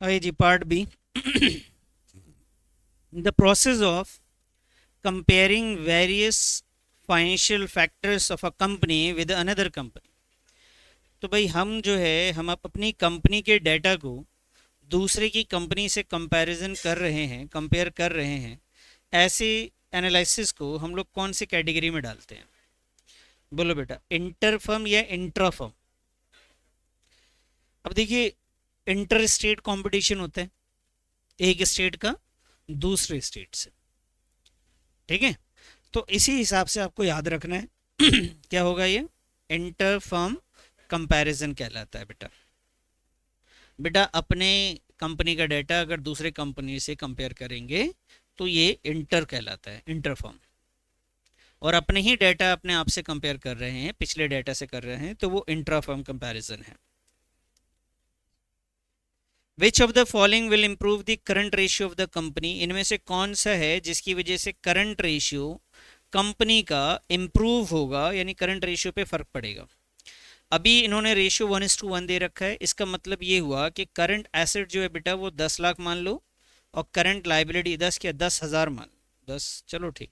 आइए जी, part B. The process of comparing various financial factors of a company with another company. तो भाई हम जो है हम अपनी कंपनी के डेटा को दूसरे की कंपनी से कंपैरिजन कर रहे हैं, कंपेयर कर रहे हैं। ऐसे एनालिसिस को हम लोग कौन सी कैटेगरी में डालते हैं? बोलो बेटा, इंटर फर्म या इंट्रा फर्म? अब देखिए, इंटर स्टेट कंपटीशन होता है, एक स्टेट का दूसरे स्टेट से। ठीक है, तो इसी हिसाब से आपको याद रखना है। क्या होगा ये? इंटर फर्म कंपैरिजन कहलाता है बेटा। बेटा अपने कंपनी का डाटा अगर दूसरे कंपनी से कंपेयर करेंगे तो ये इंटर कहलाता है, इंटर फर्म। और अपने ही डाटा अपने आप से कंपेयर कर रहे हैं, पिछले डाटा से कर रहे हैं, तो वो इंट्रा फर्म कंपैरिजन है। Which of the following will improve the current ratio of the company? इनमें से कौन सा है जिसकी वजह से करंट रेशियो कंपनी का इम्प्रूव होगा, यानी करंट रेशियो पे फर्क पड़ेगा? अभी इन्होंने रेशियो 1:1 दे रखा है। इसका मतलब ये हुआ कि करंट एसेट जो है बेटा वो 10 लाख मान लो, और करंट लाइबिलिटी 10 मान लो, 10, चलो ठीक,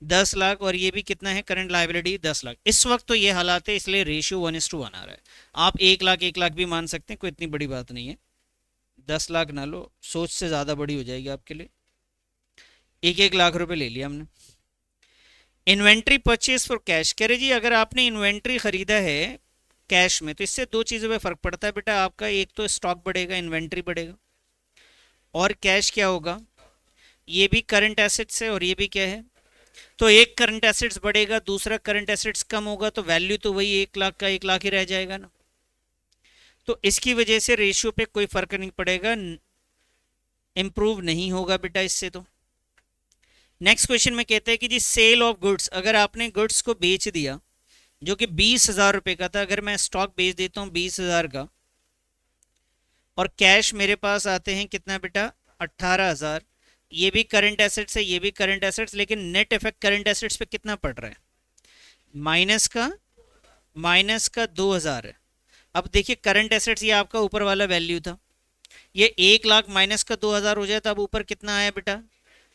10 लाख। और ये भी कितना है? Current liability 10 lakh. इस वक्त तो ये हालात है, इसलिए रेशियो 1:1 आ रहा है। आप 1 लाख 1 लाख भी मान सकते हैं, कोई इतनी बड़ी बात नहीं है। 10 लाख ना लो, सोच से ज़्यादा बड़ी हो जाएगी आपके लिए। 1-1 लाख रुपए ले लिया हमने। इन्वेंट्री परचेज फॉर कैश, कह रहे जी अगर आपने इन्वेंट्री खरीदा है कैश में तो इससे दो चीज़ों पे फर्क पड़ता है बेटा आपका। एक तो स्टॉक बढ़ेगा, इन्वेंट्री बढ़ेगा, और कैश क्या होगा? ये भी करंट एसेट्स है और ये भी क्या है? तो एक करंट एसेट्स बढ़ेगा, दूसरा करंट एसेट्स कम होगा, तो वैल्यू तो वही 1 लाख का 1 लाख ही रह जाएगा ना। तो इसकी वजह से रेशियो पे कोई फर्क नहीं पड़ेगा, इम्प्रूव नहीं होगा बेटा इससे। तो नेक्स्ट क्वेश्चन में कहते हैं कि जी सेल ऑफ गुड्स, अगर आपने गुड्स को बेच दिया जो कि 20,000 रुपये का था, अगर मैं स्टॉक बेच देता हूँ 20,000 का, और कैश मेरे पास आते हैं कितना बेटा? 18,000। ये भी करंट एसेट्स है, ये भी करंट एसेट्स, लेकिन नेट इफेक्ट करंट एसेट्स पे कितना पड़ रहा है? माइनस का 2,000 है। अब देखिए करंट एसेट्स ये आपका ऊपर वाला वैल्यू था, ये 1 लाख माइनस का 2,000 हो जाए तो अब ऊपर कितना आया बेटा?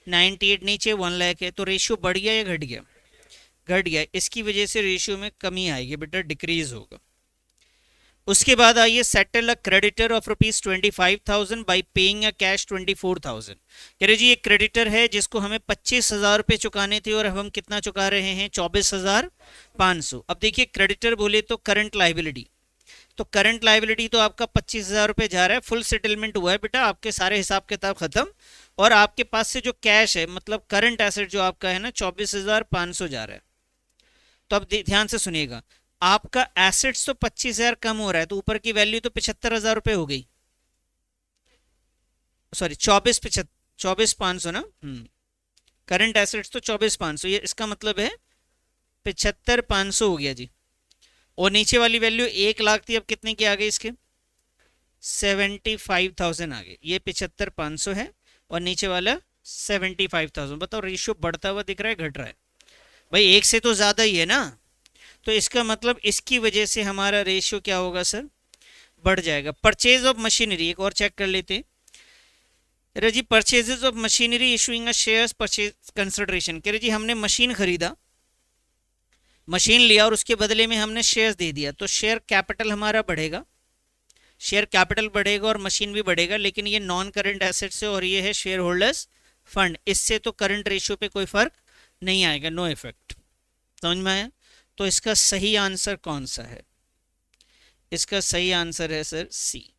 98, नीचे 1 लाख है। तो रेशियो बढ़ गया या घट गया? घट गया। इसकी वजह से रेशियो में कमी आएगी बेटा, डिक्रीज होगा। उसके बाद आइए, settle a creditor of ₹25,000 by paying a cash 24,000। कह रहे जी एक क्रेडिटर है जिसको हमें 25,000 रुपये चुकाने थे और अब हम कितना चुका रहे हैं? 24,500। अब देखिए क्रेडिटर बोले तो करंट लाइबिलिटी, तो करंट लाइबिलिटी तो आपका 25,000 रुपये जा रहा है, फुल सेटलमेंट हुआ है बेटा, आपके सारे हिसाब किताब खत्म। और आपके पास से जो कैश है, मतलब करंट एसेट जो आपका है ना, 24,500 जा रहा है। तो अब ध्यान से सुनिएगा, आपका एसेट्स तो 25,000 कम हो रहा है, तो ऊपर की वैल्यू तो 75,000 रुपये हो गई। सॉरी, 24,500 ना। करंट एसेट्स तो 24,500, ये इसका मतलब है 75,500 हो गया जी। और नीचे वाली वैल्यू 1 लाख थी, अब कितने की आ गई इसके? 75,000 आ गए। ये 75,500 है और नीचे वाला 75,000। बताओ रेशियो बढ़ता हुआ दिख रहा है, घट रहा है? भाई एक से तो ज्यादा ही है ना, तो इसका मतलब इसकी वजह से हमारा रेशियो क्या होगा सर? बढ़ जाएगा। परचेज ऑफ मशीनरी एक और चेक कर लेते हैं। अरे जी purchases of machinery issuing a shares purchase consideration, कह रहे जी हमने मशीन खरीदा, मशीन लिया और उसके बदले में हमने शेयर्स दे दिया, तो शेयर कैपिटल हमारा बढ़ेगा, शेयर कैपिटल बढ़ेगा और मशीन भी बढ़ेगा, लेकिन ये नॉन करंट एसेट्स है और ये है शेयर होल्डर्स फंड। इससे तो करंट रेशियो पे कोई फर्क नहीं आएगा, नो इफेक्ट। समझ में आया? तो इसका सही आंसर कौन सा है? इसका सही आंसर है sir C.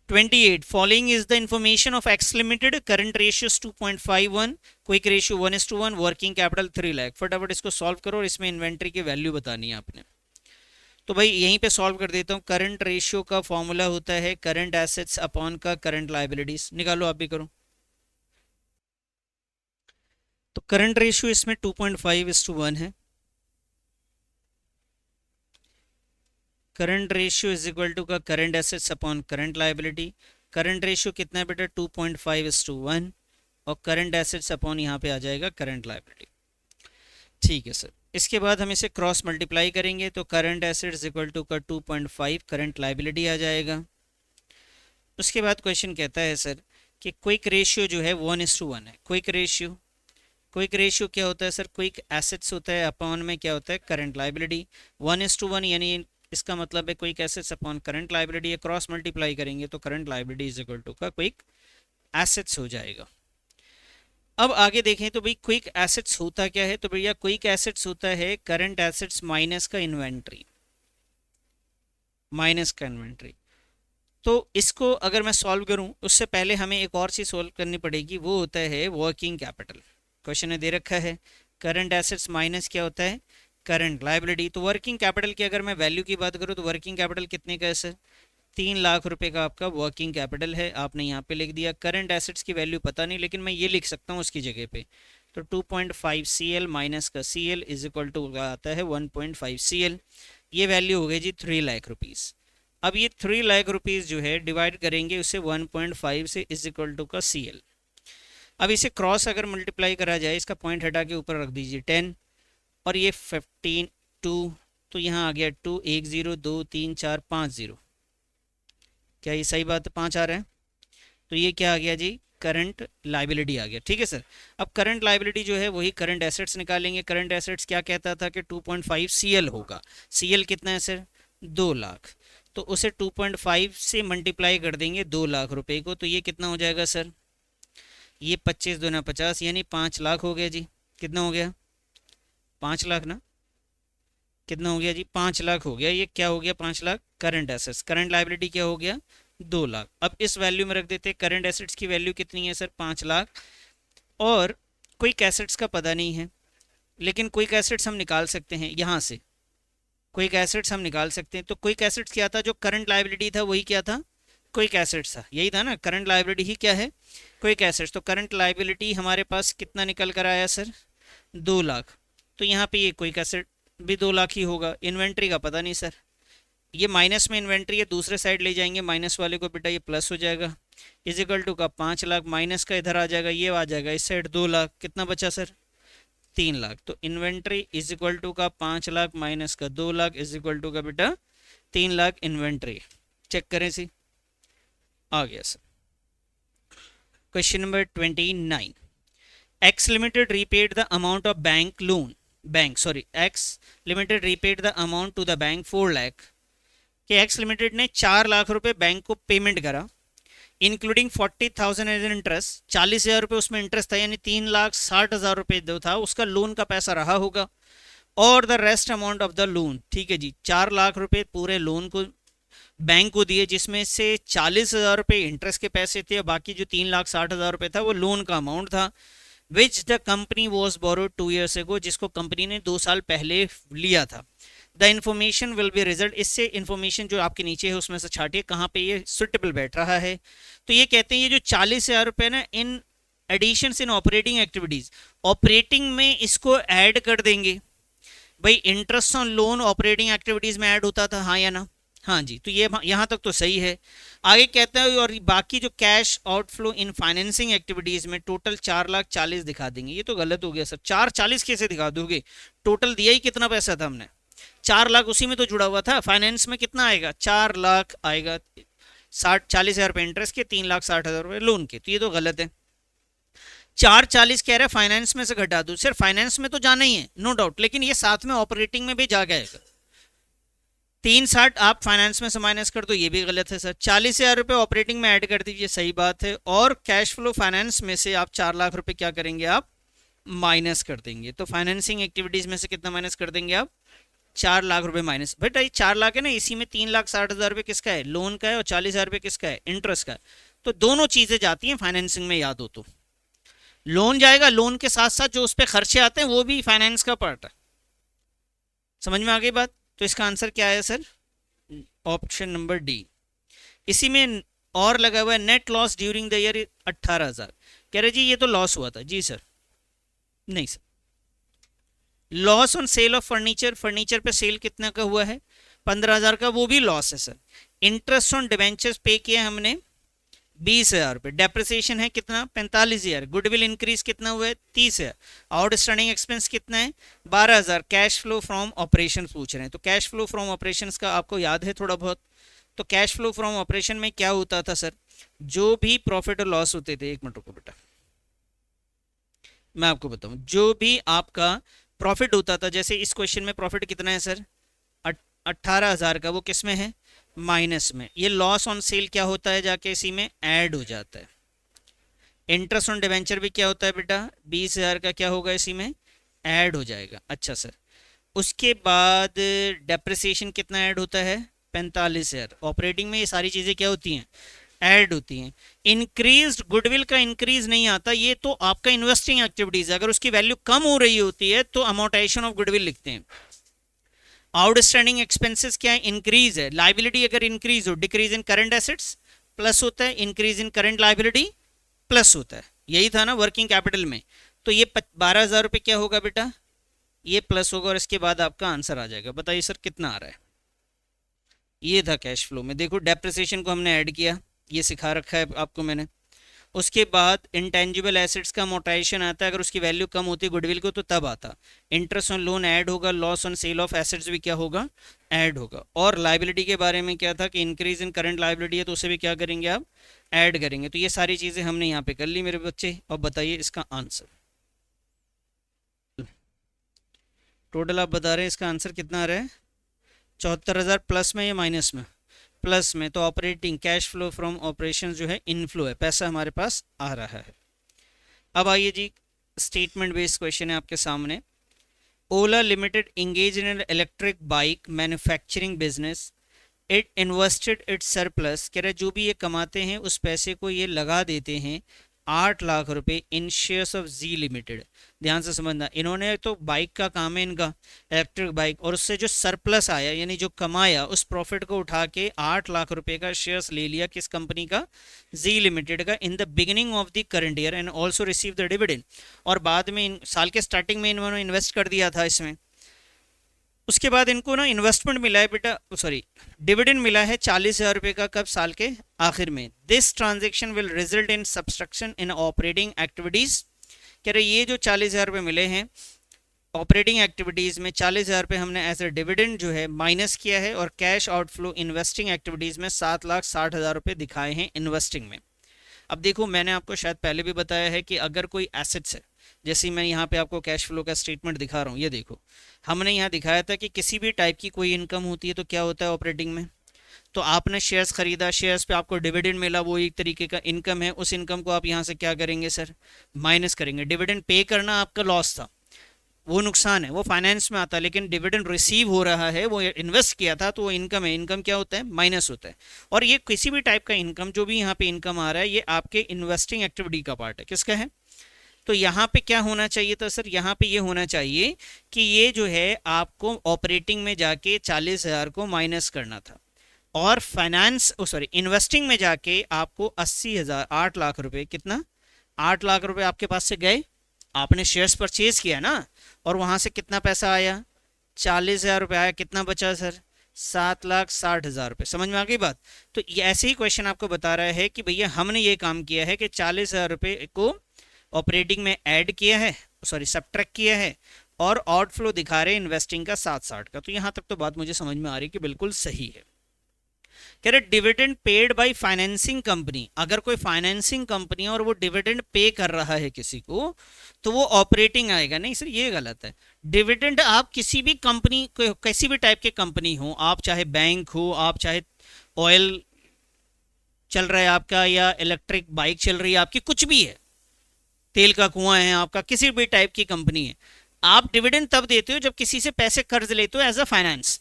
28, following is the information of X limited, current ratio 2.51, quick ratio 1:1, working capital 3 lakh. फटाफट इसको सॉल्व करो और इसमें इन्वेंट्री की वैल्यू बतानी है आपने। तो भाई यहीं पे सॉल्व कर देता हूँ। करंट रेशियो का फॉर्मूला होता है करंट एसेट्स अपॉन का करंट लाइबिलिटीज। निकालो, आप भी करो। तो करंट रेशियो इसमें 2.5:1 है। Current ratio is equal to का current assets upon current liability. Current ratio कितना है बेटा? 2.5:1, और करंट एसेट्स अपॉन यहाँ पे आ जाएगा करंट लाइबिलिटी। ठीक है सर। इसके बाद हम इसे क्रॉस मल्टीप्लाई करेंगे तो करंट एसेट्स इक्वल टू का 2.5 करंट लाइबिलिटी आ जाएगा। उसके बाद क्वेश्चन कहता है सर कि क्विक रेशियो जो है 1:1 है। क्विक रेशियो क्या होता है सर? क्विक एसेट्स होता है अपॉन में क्या होता है? Current liability. 1:1 यानी इसका मतलब है quick assets upon current liability है। क्रॉस मल्टीप्लाई करेंगे तो current liability is equal to का क्विक एसेट्स हो जाएगा। अब आगे देखें तो भाई क्विक एसेट्स होता क्या है? तो भैया क्विक एसेट्स होता है करंट एसेट्स माइनस का इन्वेंट्री, तो इसको अगर मैं सॉल्व करूं उससे पहले हमें एक और चीज सॉल्व करनी पड़ेगी, वो होता है वर्किंग कैपिटल। क्वेश्चन में दे रखा है करंट एसेट्स माइनस क्या होता है? Current liability. तो वर्किंग कैपिटल की अगर मैं वैल्यू की बात करूं तो वर्किंग कैपिटल कितने का है सर? 3 लाख रुपए का आपका वर्किंग कैपिटल है। आपने यहाँ पे लिख दिया। करंट एसेट्स की वैल्यू पता नहीं, लेकिन मैं ये लिख सकता हूँ उसकी जगह पे। तो 2.5 CL माइनस का CL इज इक्वल टू आता है 1.5 CL। ये वैल्यू हो गई जी 3 लाख रुपीज़। अब ये 3 लाख रुपीज़ जो है डिवाइड करेंगे उससे 1.5 से इज इक्वल टू का CL। अब इसे क्रॉस अगर मल्टीप्लाई करा जाए, इसका पॉइंट हटा के ऊपर रख दीजिए 10 और ये 15 2, तो यहाँ आ गया 2 1 0 2 3 4 5 0। क्या ये सही बात है? 5 आ रहा है। तो ये क्या आ गया जी? करंट लाइबिलिटी आ गया। ठीक है सर। अब करंट लाइबिलिटी जो है वही करंट एसेट्स निकालेंगे। करंट एसेट्स क्या कहता था कि 2.5 CL होगा। CL कितना है सर? 2 लाख। तो उसे 2.5 से मल्टीप्लाई कर देंगे 2 लाख रुपए को, तो ये कितना हो जाएगा सर? ये 25 दूना 50 यानी 5 लाख हो गया जी। कितना हो गया? 5 लाख ना? कितना हो गया जी? 5 लाख हो गया। ये क्या हो गया? 5 lakh current assets. Current liability क्या हो गया? 2 लाख। अब इस वैल्यू में रख देते हैं। करंट एसेट्स की वैल्यू कितनी है सर? 5 लाख। और क्विक एसेट्स का पता नहीं है, लेकिन क्विक एसेट्स हम निकाल सकते हैं यहाँ से। क्विक एसेट्स हम निकाल सकते हैं। तो क्विक एसेट्स क्या था? जो करंट लाइबिलिटी था वही क्या था? क्विक एसेट्स था। यही था ना, करंट लाइबिलिटी ही क्या है? Quick assets. तो करंट लाइबिलिटी हमारे पास कितना निकल कर आया सर? 2 लाख। तो यहाँ पे ये क्विक एसेट भी 2 लाख ही होगा। इन्वेंट्री का पता नहीं सर। ये माइनस में इन्वेंट्री है, दूसरे साइड ले जाएंगे माइनस वाले को, बेटा ये प्लस हो जाएगा। इजिकल टू का 5 लाख माइनस का इधर आ जाएगा, ये आ जाएगा इस साइड 2 लाख। कितना बचा सर? 3 लाख। तो इन्वेंट्री इज इक्वल टू का 5 लाख माइनस का 2 लाख इज इक्वल टू का बेटा 3 लाख इन्वेंट्री। चेक करें सी। आ गया sir. Question number 29। X Limited repaid the amount of X Limited repaid the amount to the bank 4 lakh। कि X Limited ने 4 लाख रुपए बैंक को पेमेंट करा, इंक्लूडिंग 40,000 एज इंटरेस्ट। 40,000 रुपये उसमें इंटरेस्ट था, यानी 3,60,000 रुपये जो था उसका लोन का पैसा रहा होगा। और the rest amount of the loan. ठीक है जी, 4 लाख रुपए पूरे लोन को बैंक को दिए, जिसमें से 40,000 रुपये इंटरेस्ट के पैसे थे और बाकी जो 3,60,000 रुपये था वो लोन का अमाउंट था। Which the company was borrowed 2 years ago, जिसको कंपनी ने 2 साल पहले लिया था। The information will be result. इससे इन्फॉर्मेशन जो आपके नीचे है उसमें से छाटिए कहाँ पे ये सुटेबल बैठ रहा है। तो ये कहते हैं ये जो 40,000 रुपये ना, इन एडिशंस इन ऑपरेटिंग एक्टिविटीज, ऑपरेटिंग में इसको ऐड कर देंगे। भाई interest on loan operating activities में ऐड होता था, हाँ या ना? हाँ जी। तो ये यहाँ तक तो सही है। आगे कहते हैं और बाकी जो कैश आउटफ्लो इन फाइनेंसिंग एक्टिविटीज में टोटल 4,40,000 दिखा देंगे। ये तो गलत हो गया सर। 4,40,000 कैसे दिखा दोगे? टोटल दिया ही कितना पैसा था हमने? 4 लाख उसी में तो जुड़ा हुआ था। फाइनेंस में कितना आएगा? 4 लाख आएगा। 40,000 रुपये इंटरेस्ट के, 3,60,000 रुपये लोन के। तो ये तो गलत है। 4,40,000 कह रहा है फाइनेंस में से घटा दो। सिर्फ फाइनेंस में तो जाना ही है, नो डाउट, लेकिन ये साथ में ऑपरेटिंग में भी जा जाएगा। 3,60,000 आप फाइनेंस में से माइनस कर दो, ये भी गलत है सर। 40,000 रुपये ऑपरेटिंग में ऐड कर दीजिए, सही बात है। और कैश फ्लो फाइनेंस में से आप 4 लाख रुपए क्या करेंगे? आप माइनस कर देंगे। तो फाइनेंसिंग एक्टिविटीज में से कितना माइनस कर देंगे आप? 4 लाख रुपए माइनस। बेटा ये 4 लाख है ना, इसी में 3,60,000 रुपये किसका है? लोन का है। और 40,000 रुपये किसका है? इंटरेस्ट का है। तो दोनों चीजें जाती हैं फाइनेंसिंग में, याद हो तो। लोन जाएगा, लोन के साथ साथ जो उस पर खर्चे आते हैं वो भी फाइनेंस का पार्ट है। समझ में आ गई बात? तो इसका आंसर क्या है सर? Option number D. इसी में और लगा हुआ है net loss during the year 18,000। कह रहे जी ये तो लॉस हुआ था। जी सर, नहीं sir. Loss on sale of furniture, furniture पे सेल कितना का हुआ है? 15,000 का, वो भी लॉस है सर। इंटरेस्ट ऑन डिवेंचर्स पे किया हमने 20,000 रुपये। डेप्रिसिएशन है कितना 45,000। गुडविल इंक्रीज कितना हुआ है 30,000। आउटस्टैंडिंग एक्सपेंस कितना है 12,000। कैश फ्लो फ्रॉम ऑपरेशन पूछ रहे हैं, तो कैश फ्लो फ्रॉम ऑपरेशन का आपको याद है थोड़ा बहुत। तो कैश फ्लो फ्रॉम ऑपरेशन में क्या होता था सर, जो भी प्रॉफिट और लॉस होते थे, एक मिनट रुको बेटा मैं आपको बताऊं, जो भी आपका प्रॉफिट होता था, जैसे इस क्वेश्चन में प्रॉफिट कितना है सर 18,000 का, वो किस में है माइनस में। ये लॉस ऑन सेल क्या होता है जाके इसी में ऐड हो जाता है। इंटरेस्ट ऑन डिवेंचर भी क्या होता है बेटा 20,000 का क्या होगा इसी में ऐड हो जाएगा। अच्छा सर, उसके बाद डेप्रिसिएशन कितना ऐड होता है 45,000। ऑपरेटिंग में ये सारी चीज़ें क्या होती हैं ऐड होती हैं। इंक्रीज गुडविल का इंक्रीज नहीं आता, ये तो आपका इन्वेस्टिंग एक्टिविटीज है। अगर उसकी वैल्यू कम हो रही होती है तो अमोर्टाइजेशन ऑफ गुडविल लिखते हैं। आउटस्टैंडिंग एक्सपेंसेस क्या है इंक्रीज है। लाइबिलिटी अगर इंक्रीज हो, decrease in current assets plus होता है, increase in current liability plus होता है। यही था ना वर्किंग कैपिटल में। तो ये 12,000 रुपये क्या होगा बेटा, ये प्लस होगा और इसके बाद आपका आंसर आ जाएगा। बताइए सर कितना आ रहा है। ये था कैश फ्लो में। देखो डेप्रिसिएशन को हमने ऐड किया, ये सिखा रखा है आपको मैंने। उसके बाद इंटेंजिबल एसेट्स का अमोर्टाइजेशन आता है, अगर उसकी वैल्यू कम होती है गुडविल को तो तब आता। इंटरेस्ट ऑन लोन ऐड होगा, loss on sale of assets भी क्या होगा ऐड होगा। और लाइबिलिटी के बारे में क्या था कि इंक्रीज इन करंट लाइबिलिटी है तो उसे भी क्या करेंगे आप ऐड करेंगे। तो ये सारी चीज़ें हमने यहाँ पे कर ली मेरे बच्चे। और बताइए इसका आंसर टोटल आप बता रहे हैं इसका आंसर कितना आ रहा है 74,000 प्लस में या माइनस में प्लस में। तो operating cash flow from operation जो है इनफ्लो है, पैसा हमारे पास आ रहा है। अब आइए जी स्टेटमेंट बेस्ड क्वेश्चन है आपके सामने। Ola limited engage in an electric bike manufacturing business, it invested its surplus. कह रहे जो भी ये कमाते हैं उस पैसे को ये लगा देते हैं 8 लाख रुपए इन शेयर्स ऑफ जी लिमिटेड। ध्यान से समझना, इन्होंने तो बाइक का काम है इनका इलेक्ट्रिक बाइक, और उससे जो सरप्लस आया यानी जो कमाया उस प्रॉफिट को उठा के 8 लाख रुपए का शेयर्स ले लिया किस कंपनी का जी लिमिटेड का in the beginning of the current year and also receive the dividend. और बाद में साल के स्टार्टिंग में इन्होंने इन्वेस्ट कर दिया था इसमें। उसके बाद इनको ना इन्वेस्टमेंट मिला है बेटा, सॉरी डिविडेंड मिला है 40,000 रुपये का, कब साल के आखिर में। This transaction will result in subtraction in operating activities. कह रहे ये जो 40,000 रुपये मिले हैं ऑपरेटिंग एक्टिविटीज़ में 40,000 रुपये हमने एज ए डिविडेंड जो है माइनस किया है, और कैश आउटफ्लो इन्वेस्टिंग एक्टिविटीज़ में 7,60,000 रुपये दिखाए हैं इन्वेस्टिंग में। अब देखो मैंने आपको शायद पहले भी बताया है कि अगर कोई एसेट्स है, जैसे मैं यहाँ पे आपको कैश फ्लो का स्टेटमेंट दिखा रहा हूँ, ये देखो हमने यहाँ दिखाया था कि किसी भी टाइप की कोई इनकम होती है तो क्या होता है ऑपरेटिंग में। तो आपने शेयर्स खरीदा, शेयर्स पे आपको डिविडेंड मिला, वो एक तरीके का इनकम है। उस इनकम को आप यहाँ से क्या करेंगे सर माइनस करेंगे। डिविडेंड पे करना आपका लॉस था, वो नुकसान है, वो फाइनेंस में आता है। लेकिन डिविडेंड रिसीव हो रहा है, वो इन्वेस्ट किया था तो वो इनकम है। इनकम क्या होता है माइनस होता है। और ये किसी भी टाइप का इनकम जो भी यहाँ पे इनकम आ रहा है ये आपके इन्वेस्टिंग एक्टिविटी का पार्ट है। किसका है, तो यहाँ पे क्या होना चाहिए था सर, यहाँ पे ये होना चाहिए कि ये जो है आपको ऑपरेटिंग में जाके 40,000 को माइनस करना था, और फाइनेंस सॉरी इन्वेस्टिंग में जाके आपको 80,000 8 लाख रुपए, कितना 8 लाख रुपए आपके पास से गए, आपने शेयर्स परचेज किया ना, और वहां से कितना पैसा आया 40,000 रुपये आया, कितना बचा सर 7,60,000 रुपये। समझ में आ गई बात। तो ये ऐसे ही क्वेश्चन आपको बता रहा है कि भैया हमने ये काम किया है कि 40,000 रुपये को ऑपरेटिंग में ऐड किया है, सॉरी सब्ट्रैक्ट किया है, और आउटफ्लो दिखा रहे इन्वेस्टिंग का 7,60 का। तो यहां तक तो बात मुझे समझ में आ रही है कि बिल्कुल सही है। कह रहे dividend paid by financing company, अगर कोई फाइनेंसिंग कंपनी और वो डिविडेंड पे कर रहा है किसी को तो वो ऑपरेटिंग आएगा। नहीं सर ये गलत है। डिविडेंड आप किसी भी कंपनी, किसी भी टाइप के कंपनी हो, आप चाहे बैंक हो, आप चाहे ऑयल चल रहा है आपका या इलेक्ट्रिक बाइक चल रही है आपकी, कुछ भी है, तेल का कुआं है आपका, किसी भी टाइप की कंपनी है, आप डिविडेंड तब देते हो जब किसी से पैसे कर्ज लेते हो as a finance.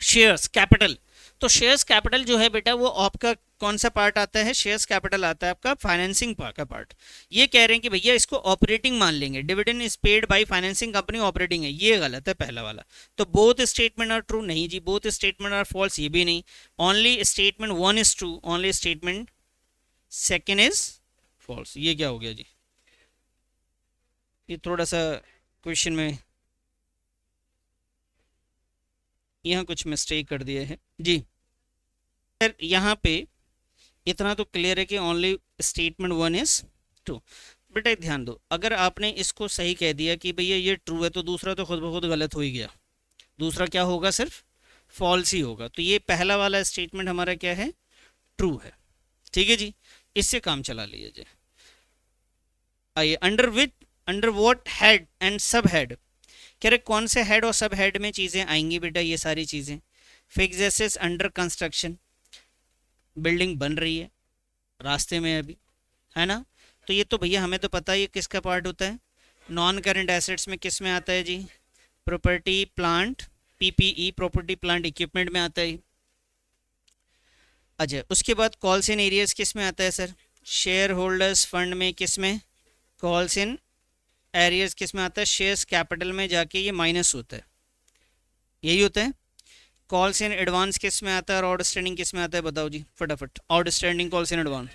Shares capital, तो शेयर्स कैपिटल जो है बेटा वो आपका कौन सा पार्ट आता है, शेयर्स कैपिटल आता है आपका फाइनेंसिंग का पार्ट। ये कह रहे हैं कि भैया इसको ऑपरेटिंग मान लेंगे, dividend is paid by financing company, operating है, ये गलत है पहला वाला। तो बोथ स्टेटमेंट आर ट्रू, नहीं जी बोथ स्टेटमेंट आर फॉल्स, ये भी नहीं। Only statement 1 is true, only statement 2 is false. ये क्या हो गया जी, ये थोड़ा सा क्वेश्चन में यहाँ कुछ मिस्टेक कर दिए हैं जी। यहाँ पे इतना तो क्लियर है कि ओनली स्टेटमेंट 1 इज ट्रू। बेटा एक ध्यान दो, अगर आपने इसको सही कह दिया कि भैया ये ट्रू है तो दूसरा तो खुद ब खुद गलत हो ही गया, दूसरा क्या होगा, सिर्फ फॉल्स ही होगा। तो ये पहला वाला स्टेटमेंट हमारा क्या है, ट्रू है। ठीक है जी, इससे काम चला लीजिए। आइए, अंडर व्हाट हेड एंड सब हेड, कह रहे कौन से हेड और सब हेड में चीज़ें आएंगी बेटा, ये सारी चीज़ें। Fix assets under construction, building बन रही है, रास्ते में अभी, है ना। तो ये तो भैया हमें तो पता है ये किसका पार्ट होता है। नॉन करंट एसेट्स में किस में आता है जी, property plant, PPE property plant equipment में आता है। अच्छा, उसके बाद कॉल्स इन एरियाज किस में आता है सर, शेयर होल्डर्स फंड में, किस में, कॉल्स इन एरियाज किस में आता है, शेयर्स कैपिटल में जाके ये माइनस होता है, यही होता है। कॉल्स इन एडवांस किस में आता है और आउटस्टैंडिंग किस में आता है, बताओ जी फटाफट। Outstanding, calls in advance,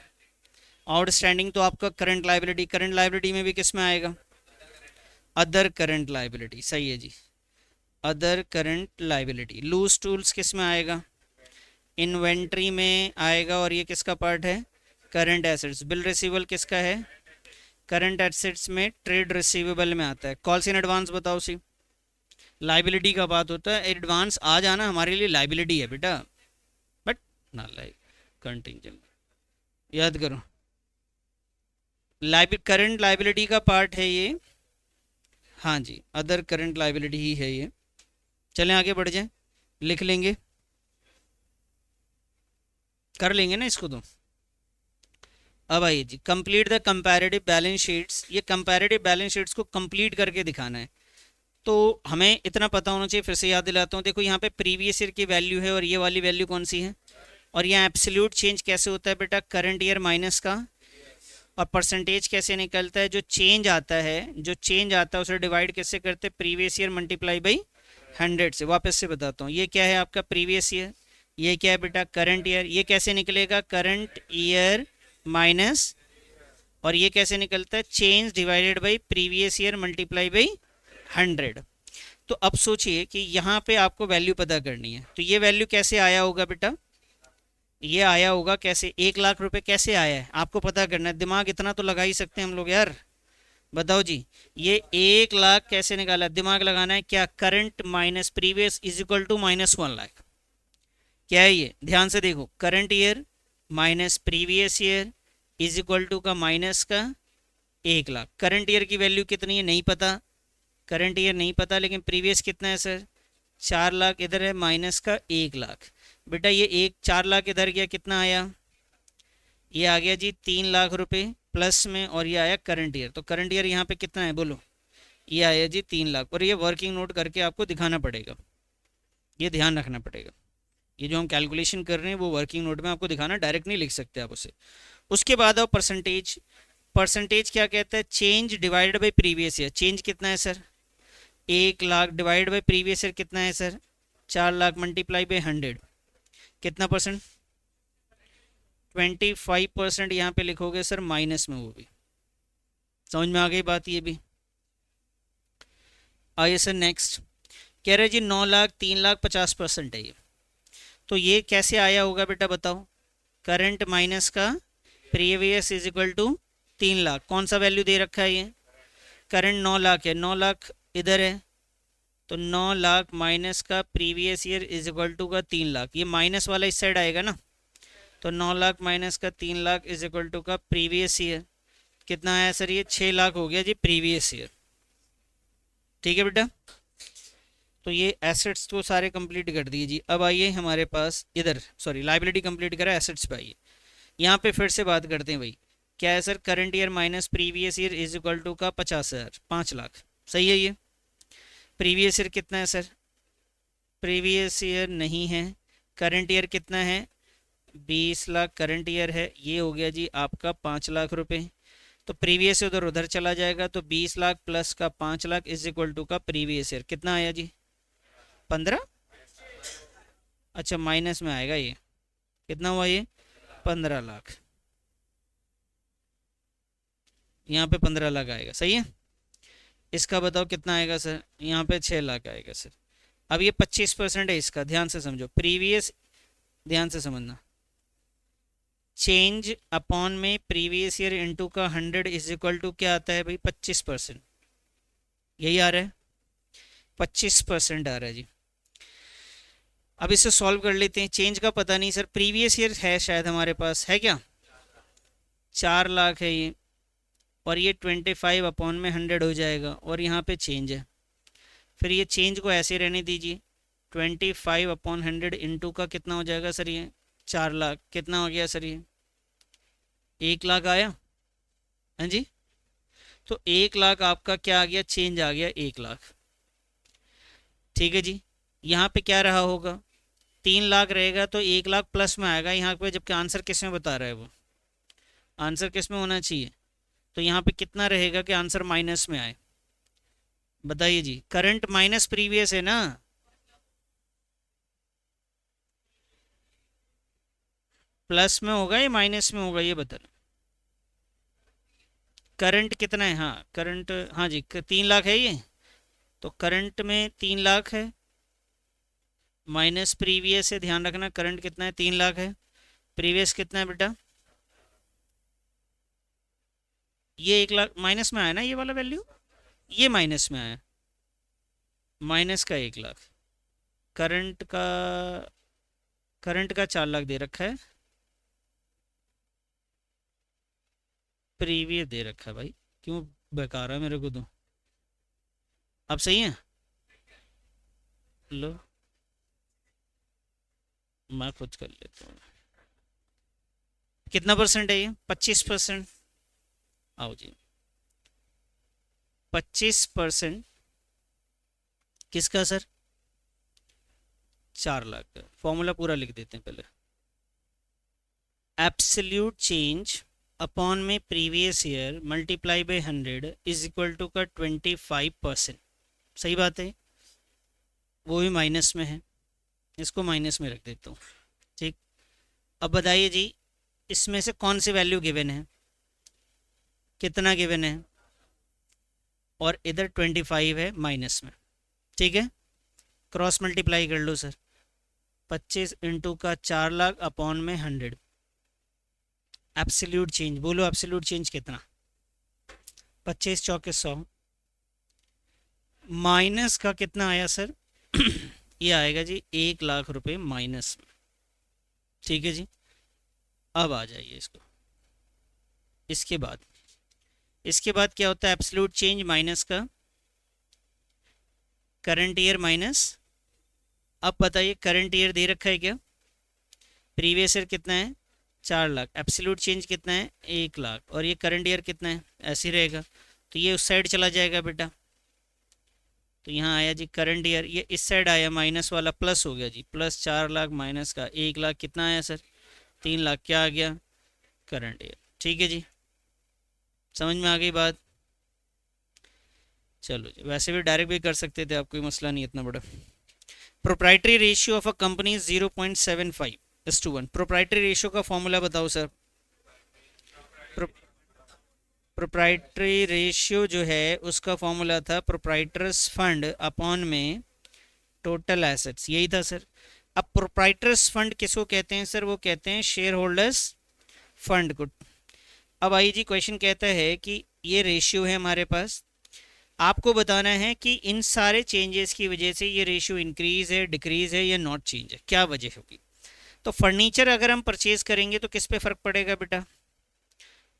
outstanding तो आपका करंट लाइबिलिटी, करंट लाइबिलिटी में भी किस में आएगा, अदर करंट लाइबिलिटी, सही है जी, other current liability. Loose tools किस में आएगा, इन्वेंट्री में आएगा, और ये किसका पार्ट है, करंट एसेट्स। बिल रिसीवेबल किसका है, करंट एसेट्स में, ट्रेड रिसीवेबल में आता है। कॉल्स इन एडवांस बताओ सी, लाइबिलिटी का बात होता है, एडवांस आ जाना हमारे लिए लाइबिलिटी है बेटा, बट ना लाइक कंटिंजेंट, याद करो, करंट लाइबिलिटी का पार्ट है ये, हाँ जी, अदर करंट लाइबिलिटी ही है ये। चलें आगे बढ़ जाएं, लिख लेंगे, कर लेंगे ना इसको तो। अब आइए जी, complete the comparative balance sheets, ये कंपैरेटिव बैलेंस शीट्स को कंप्लीट करके दिखाना है। तो हमें इतना पता होना चाहिए, फिर से याद दिलाता हूँ। देखो यहाँ पे प्रीवियस ईयर की वैल्यू है और ये वाली वैल्यू कौन सी है, और यहाँ एब्सोल्यूट चेंज कैसे होता है बेटा, करंट ईयर माइनस का, और परसेंटेज कैसे निकलता है, जो चेंज आता है, जो चेंज आता है उसे डिवाइड कैसे करते हैं, प्रीवियस ईयर मल्टीप्लाई बाई 100 से। वापस से बताता हूँ, ये क्या है आपका प्रीवियस ईयर, ये क्या है बेटा करंट ईयर, ये कैसे निकलेगा, करंट ईयर माइनस, और ये कैसे निकलता है, change divided by previous year multiply by 100। तो अब सोचिए कि यहाँ पे आपको वैल्यू पता करनी है, तो ये वैल्यू कैसे आया होगा बेटा, ये आया होगा कैसे, 1 लाख रुपए कैसे आया है आपको पता करना है, दिमाग इतना तो लगा ही सकते हैं हम लोग यार, बताओ जी। ये 1 लाख कैसे निकाला, दिमाग लगाना है, क्या current minus previous is equal to -1 lakh, क्या है ये, ध्यान से देखो, current year minus previous year is equal to का माइनस का 1 लाख। करंट ईयर की वैल्यू कितनी है नहीं पता, करंट ईयर नहीं पता, लेकिन प्रीवियस कितना है सर, 4 लाख, इधर है माइनस का 1 लाख। बेटा ये 4 लाख इधर गया, कितना आया, ये आ गया जी 3 लाख रुपए प्लस में, और ये आया करंट ईयर। तो करंट ईयर यहाँ पे कितना है बोलो, ये आया जी 3 लाख, और ये वर्किंग नोट करके आपको दिखाना पड़ेगा, ये ध्यान रखना पड़ेगा। ये जो हम कैलकुलेशन कर रहे हैं वो वर्किंग नोट में आपको दिखाना, डायरेक्ट नहीं लिख सकते आप उसे। उसके बाद आओ परसेंटेज, परसेंटेज क्या कहता है, change divided by previous year. Change कितना है sir, 1 lakh, divide by previous year कितना है सर, 4 लाख, मल्टीप्लाई बाई 100, कितना परसेंट, 25% यहाँ पे लिखोगे सर माइनस में, वो भी समझ में आ गई बात ये भी। आइए सर नेक्स्ट, कह रहे जी 9 लाख, 3 लाख, 50% है ये, तो ये कैसे आया होगा बेटा बताओ, करंट माइनस का previous is equal to 3 lakh, कौन सा वैल्यू दे रखा है ये, करंट 9 लाख है, 9 लाख इधर है, तो 9 लाख माइनस का previous year is equal to का 3 लाख, ये माइनस वाला इस साइड आएगा ना, तो 9 लाख माइनस का 3 लाख इज इक्वल टू का प्रीवियस ईयर, कितना आया सर, ये 6 लाख हो गया जी प्रीवियस ईयर। ठीक है बेटा, तो ये एसेट्स तो सारे कंप्लीट कर दिए जी। अब आइए हमारे पास इधर, सॉरी लाइबिलिटी कंप्लीट करा, एसेट्स पे आइए। यहाँ पे फिर से बात करते हैं भाई, क्या है sir, current year minus previous year is equal to का 50,000, 5 लाख, सही है ये। प्रीवियस ईयर कितना है सर, प्रीवियस ईयर नहीं है, करंट ईयर कितना है, 20 लाख करंट ईयर है, ये हो गया जी आपका 5 लाख रुपए। तो प्रीवियस उधर उधर चला जाएगा, तो 20 लाख प्लस का 5 लाख इज इक्वल टू का प्रीवियस ईयर, कितना आया जी 15, अच्छा माइनस में आएगा ये, कितना हुआ ये 15 लाख, यहाँ पे 15 लाख आएगा, सही है। इसका बताओ कितना आएगा सर, यहाँ पे 6 लाख आएगा सर। अब ये 25% है इसका, ध्यान से समझो, प्रीवियस, ध्यान से समझना, चेंज अपॉन में प्रीवियस ईयर इंटू का 100 इज इक्वल टू क्या आता है भाई 25%। यही आ रहा है, 25% आ रहा है जी। अब इसे सॉल्व कर लेते हैं। चेंज का पता नहीं सर, प्रीवियस ईयर है शायद हमारे पास, है क्या? 4 लाख है ये, और ये 25 अपॉन में 100 हो जाएगा, और यहाँ पे चेंज है। फिर ये चेंज को ऐसे रहने दीजिए। 25 अपॉन 100 इंटू का कितना हो जाएगा सर? ये 4 लाख। कितना हो गया सर? ये 1 लाख आया। हाँ जी, तो 1 लाख आपका क्या आ गया? चेंज आ गया 1 लाख। ठीक है जी। यहाँ पे क्या रहा होगा? 3 लाख रहेगा तो 1 लाख प्लस में आएगा यहाँ पे, जबकि आंसर किस में बता रहा है वो? आंसर किस में होना चाहिए? तो यहाँ पे कितना रहेगा कि आंसर माइनस में आए? बताइए जी। करंट माइनस प्रीवियस है ना? प्लस में होगा या माइनस में होगा ये बता। करंट कितना है? हाँ करंट, हाँ जी 3 लाख है ये, तो करंट में 3 लाख है, माइनस प्रीवियस है। ध्यान रखना करंट कितना है? 3 लाख है। प्रीवियस कितना है बेटा? ये 1 लाख माइनस में आया ना, ये वाला वैल्यू, ये माइनस में आया, माइनस का 1 लाख। करंट का, करंट का 4 लाख दे रखा है, प्रीवियस दे रखा है भाई, क्यों बेकार है मेरे को तो। अब सही है? लो मैं खुद कर लेता हूँ। कितना परसेंट है ये? 25%। आओ जी, 25% किसका सर? 4 लाख का। फॉर्मूला पूरा लिख देते हैं पहले। एब्सोल्यूट चेंज अपॉन में previous year multiply by 100 is equal to का 25%। सही बात है, वो भी माइनस में है, इसको माइनस में रख देता हूँ। ठीक, अब बताइए जी, इसमें से कौन सी वैल्यू गिवन है? कितना गिवन है? और इधर 25 है माइनस में। ठीक है, क्रॉस मल्टीप्लाई कर लो सर। 25 इंटू का 4 लाख अपॉन में 100। एब्सोल्यूट चेंज बोलो, एब्सोल्यूट चेंज कितना? 25 चौके 100, माइनस का कितना आया सर? ये आएगा जी 1 लाख रुपए माइनस में। ठीक है जी, अब आ जाइए इसको। इसके बाद क्या होता है? एब्सोल्यूट चेंज माइनस का करंट ईयर माइनस। अब बताइए करंट ईयर दे रखा है क्या? प्रीवियस ईयर कितना है? 4 लाख। एब्सोल्यूट चेंज कितना है? 1 लाख। और ये करंट ईयर कितना है? ऐसे ही रहेगा, तो ये उस साइड चला जाएगा बेटा। तो यहाँ आया जी करंट ईयर, ये इस साइड आया, माइनस वाला प्लस हो गया जी। प्लस 4 लाख माइनस का 1 लाख, कितना आया सर? 3 लाख। क्या आ गया? Current year. ठीक है जी, समझ में आ गई बात? चलो जी, वैसे भी डायरेक्ट भी कर सकते थे आप, कोई मसला नहीं इतना बड़ा। Proprietary ratio of a company 0.75:1। Proprietary ratio का फॉर्मूला बताओ सर। प्रोप्राइटरी रेशियो जो है उसका फॉर्मूला था प्रोप्राइटर्स फंड अपॉन में टोटल एसेट्स, यही था सर। अब प्रोप्राइटर्स फंड किसको कहते हैं सर? वो कहते हैं शेयर होल्डर्स फंड को। अब आई जी, क्वेश्चन कहता है कि ये रेशियो है हमारे पास, आपको बताना है कि इन सारे चेंजेस की वजह से ये रेशियो इंक्रीज है, डिक्रीज है या नॉट चेंज है, क्या वजह होगी? तो फर्नीचर अगर हम परचेज करेंगे तो किस पे फर्क पड़ेगा बेटा?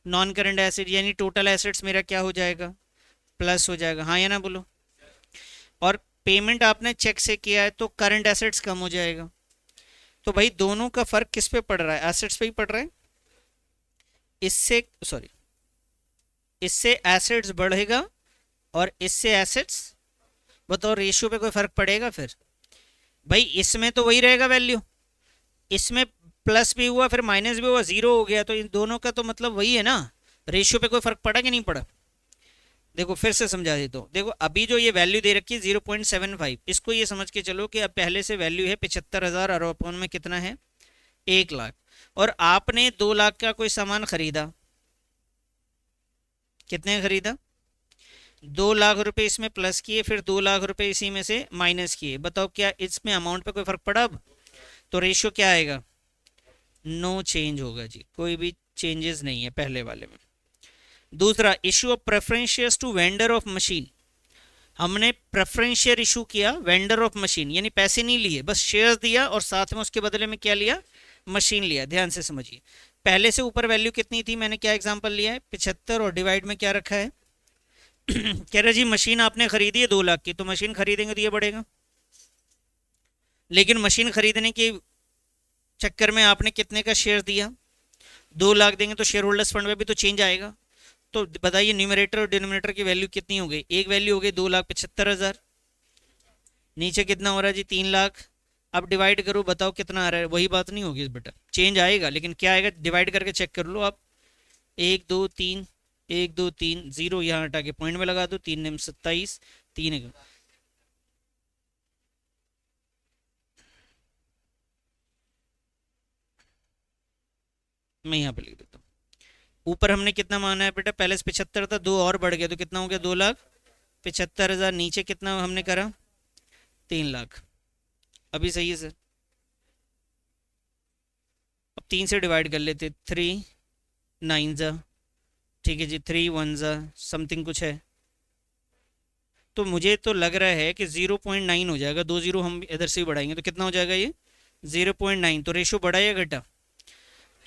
नॉन करंट एसेट, यानी टोटल एसेट्स मेरा क्या हो जाएगा? प्लस हो जाएगा, हाँ या ना बोलो। और पेमेंट आपने चेक से किया है तो करंट एसेट्स कम हो जाएगा। तो भाई दोनों का फर्क किस पे पड़ रहा है? एसेट्स पे ही पड़ रहा है। इससे सॉरी, इससे एसेट्स बढ़ेगा और इससे एसेट्स, बताओ रेशियो पे कोई फर्क पड़ेगा फिर? भाई इसमें तो वही रहेगा वैल्यू, इसमें प्लस भी हुआ फिर माइनस भी हुआ, जीरो हो गया, तो इन दोनों का तो मतलब वही है ना। रेशियो पे कोई फर्क पड़ा कि नहीं पड़ा? देखो फिर से समझा देता हूँ। देखो अभी जो ये वैल्यू दे रखी है 0.75, इसको ये समझ के चलो कि अब पहले से वैल्यू है 75,000 और अपॉन में कितना है? 1 लाख। और आपने 2 लाख का कोई सामान खरीदा, कितने खरीदा? 2 लाख रुपए इसमें प्लस किए, फिर 2 लाख रुपए इसी में से माइनस किए। बताओ क्या इसमें अमाउंट पे कोई फर्क पड़ा? अब तो रेशियो क्या आएगा? नो चेंज होगा जी, कोई भी चेंजेस नहीं है पहले वाले में। दूसरा, issue of preference shares to vendor of machine. हमने प्रेफरेंस शेयर इशू किया वेंडर ऑफ मशीन, यानी पैसे नहीं लिए, बस शेयर्स दिया और साथ में उसके बदले में क्या लिया, मशीन लिया। ध्यान से समझिए, पहले से ऊपर वैल्यू कितनी थी, मैंने क्या एग्जांपल लिया है 75 और डिवाइड में क्या रखा है कह रहे जी मशीन आपने खरीदी है 2 लाख की, तो मशीन खरीदेंगे तो ये बढ़ेगा, लेकिन मशीन खरीदने के चक्कर में आपने कितने का शेयर दिया, 2 लाख देंगे तो शेयर होल्डर्स फंड में भी तो चेंज आएगा। तो बताइए न्यूमरेटर और डिनोमिनेटर की वैल्यू कितनी हो गई, एक वैल्यू हो गई 2,75,000, नीचे कितना हो रहा है जी 3 लाख। अब डिवाइड करो, बताओ कितना आ रहा है, वही बात नहीं होगी बेटा, चेंज आएगा लेकिन क्या आएगा, डिवाइड करके चेक कर लो आप। 1 2 3, 1 2 3, 0 यहाँ हटा के पॉइंट में लगा दो, 3 9 27, 3 मैं यहाँ पे लिख देता हूँ। ऊपर हमने कितना माना है बेटा, पहले से 75 था, 2 और बढ़ गया तो कितना हो गया 2,75,000, नीचे कितना हमने करा 3 लाख। अभी सही है सर, अब 3 से डिवाइड कर लेते, 3 9 जा, ठीक है जी, 3 1 जा समथिंग कुछ है, तो मुझे तो लग रहा है कि 0.9 हो जाएगा, 2 0 हम इधर से ही बढ़ाएंगे तो कितना हो जाएगा ये 0.9। तो रेशो बढ़ा या घटा,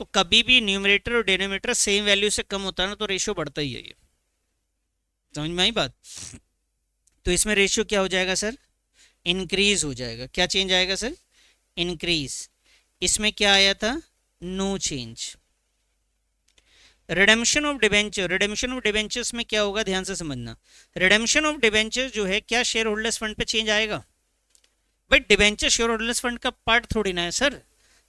तो कभी भी न्यूमरेटर और डिनोमिनेटर सेम वैल्यू से कम होता है ना तो रेशो बढ़ता ही है, ये समझ में आई बात। तो इसमें रेशियो क्या हो जाएगा सर, इंक्रीज हो जाएगा। क्या चेंज आएगा सर, इंक्रीज। इसमें क्या आया था, no change. Redemption of debenture, redemption of debentures में क्या होगा, ध्यान से समझना। रिडेम्पशन ऑफ डिबेंचर जो है, क्या शेयर होल्डर्स फंड पे चेंज आएगा, भाई डिबेंचर शेयर होल्डर्स फंड का पार्ट थोड़ी ना है सर,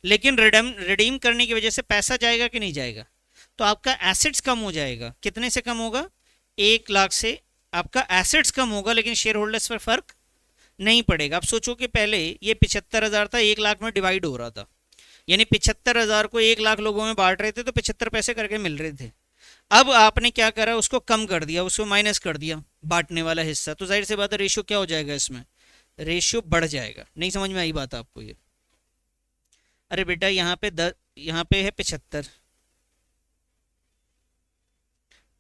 लेकिन रिडीम करने की वजह से पैसा जाएगा कि नहीं जाएगा, तो आपका एसेट्स कम हो जाएगा। कितने से कम होगा, 1 लाख से आपका एसेट्स कम होगा, लेकिन शेयर होल्डर्स पर फर्क नहीं पड़ेगा। आप सोचो कि पहले ये 75,000 था, 1 लाख में डिवाइड हो रहा था, यानी 75,000 को 1 लाख लोगों में बांट रहे थे तो 75 पैसे करके मिल रहे थे। अब आपने क्या करा, उसको कम कर दिया, उसको माइनस कर दिया बांटने वाला हिस्सा, तो जाहिर सी बात है रेशियो क्या हो जाएगा, इसमें रेशियो बढ़ जाएगा। नहीं समझ में आई बात आपको ये, अरे बेटा यहाँ पे यहाँ पे है 75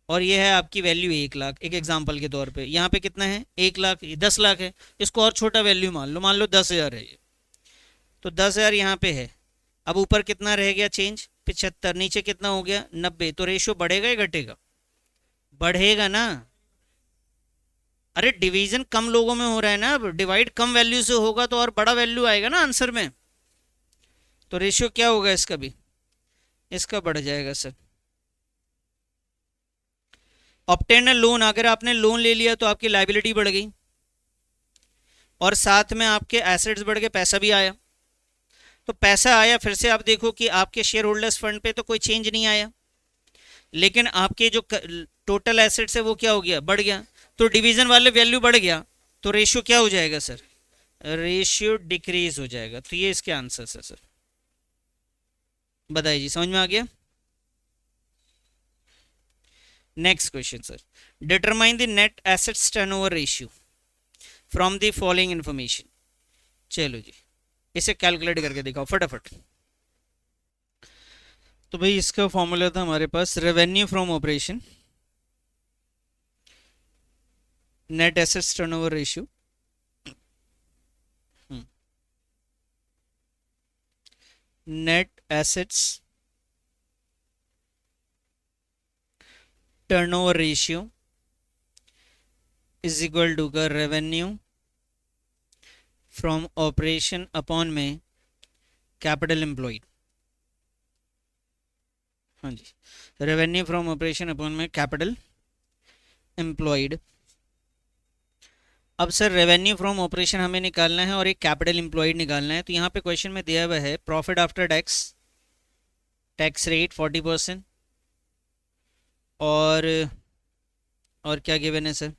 और ये है आपकी वैल्यू 1 लाख, एक एग्जांपल के तौर पे यहाँ पे कितना है 1 लाख, 10 लाख है, इसको और छोटा वैल्यू मान लो 10,000 है ये, तो 10,000 यहाँ पे है। अब ऊपर कितना रह गया चेंज 75, नीचे कितना हो गया 90, तो रेशियो बढ़ेगा या घटेगा, बढ़ेगा ना। अरे डिवीजन कम लोगों में हो रहा है ना, अब डिवाइड कम वैल्यू से होगा तो और बड़ा वैल्यू आएगा ना आंसर में, तो रेशियो क्या होगा इसका भी, इसका बढ़ जाएगा सर। ऑब्टेन लोन, अगर आपने लोन ले लिया तो आपकी लाइबिलिटी बढ़ गई और साथ में आपके एसेट्स बढ़ गए, पैसा भी आया। तो पैसा आया, फिर से आप देखो कि आपके शेयर होल्डर्स फंड पे तो कोई चेंज नहीं आया, लेकिन आपके जो टोटल एसेट्स है वो क्या हो गया, बढ़ गया, तो डिवीजन वाले वैल्यू बढ़ गया, तो रेशियो क्या हो जाएगा सर, रेशियो डिक्रीज हो जाएगा। तो ये इसके आंसर है सर, बताइए जी, समझ में आ गया। Next question sir, determine the net assets turnover ratio from the following information. चलो जी, इसे कैलकुलेट करके दिखाओ फटाफट। तो भाई इसका फॉर्मूला था हमारे पास, revenue from operation, net assets turnover ratio, net assets turnover ratio is equal to का रेवेन्यू फ्रॉम ऑपरेशन अपॉन में कैपिटल एम्प्लॉयड। हाँ जी, रेवेन्यू फ्रॉम ऑपरेशन अपॉन में कैपिटल एम्प्लॉयड। अब सर रेवेन्यू फ्रॉम ऑपरेशन हमें निकालना है और एक कैपिटल एम्प्लॉयड निकालना है, तो यहाँ पे क्वेश्चन में दिया हुआ है profit after tax, tax rate 40%, और क्या गिवन है सर,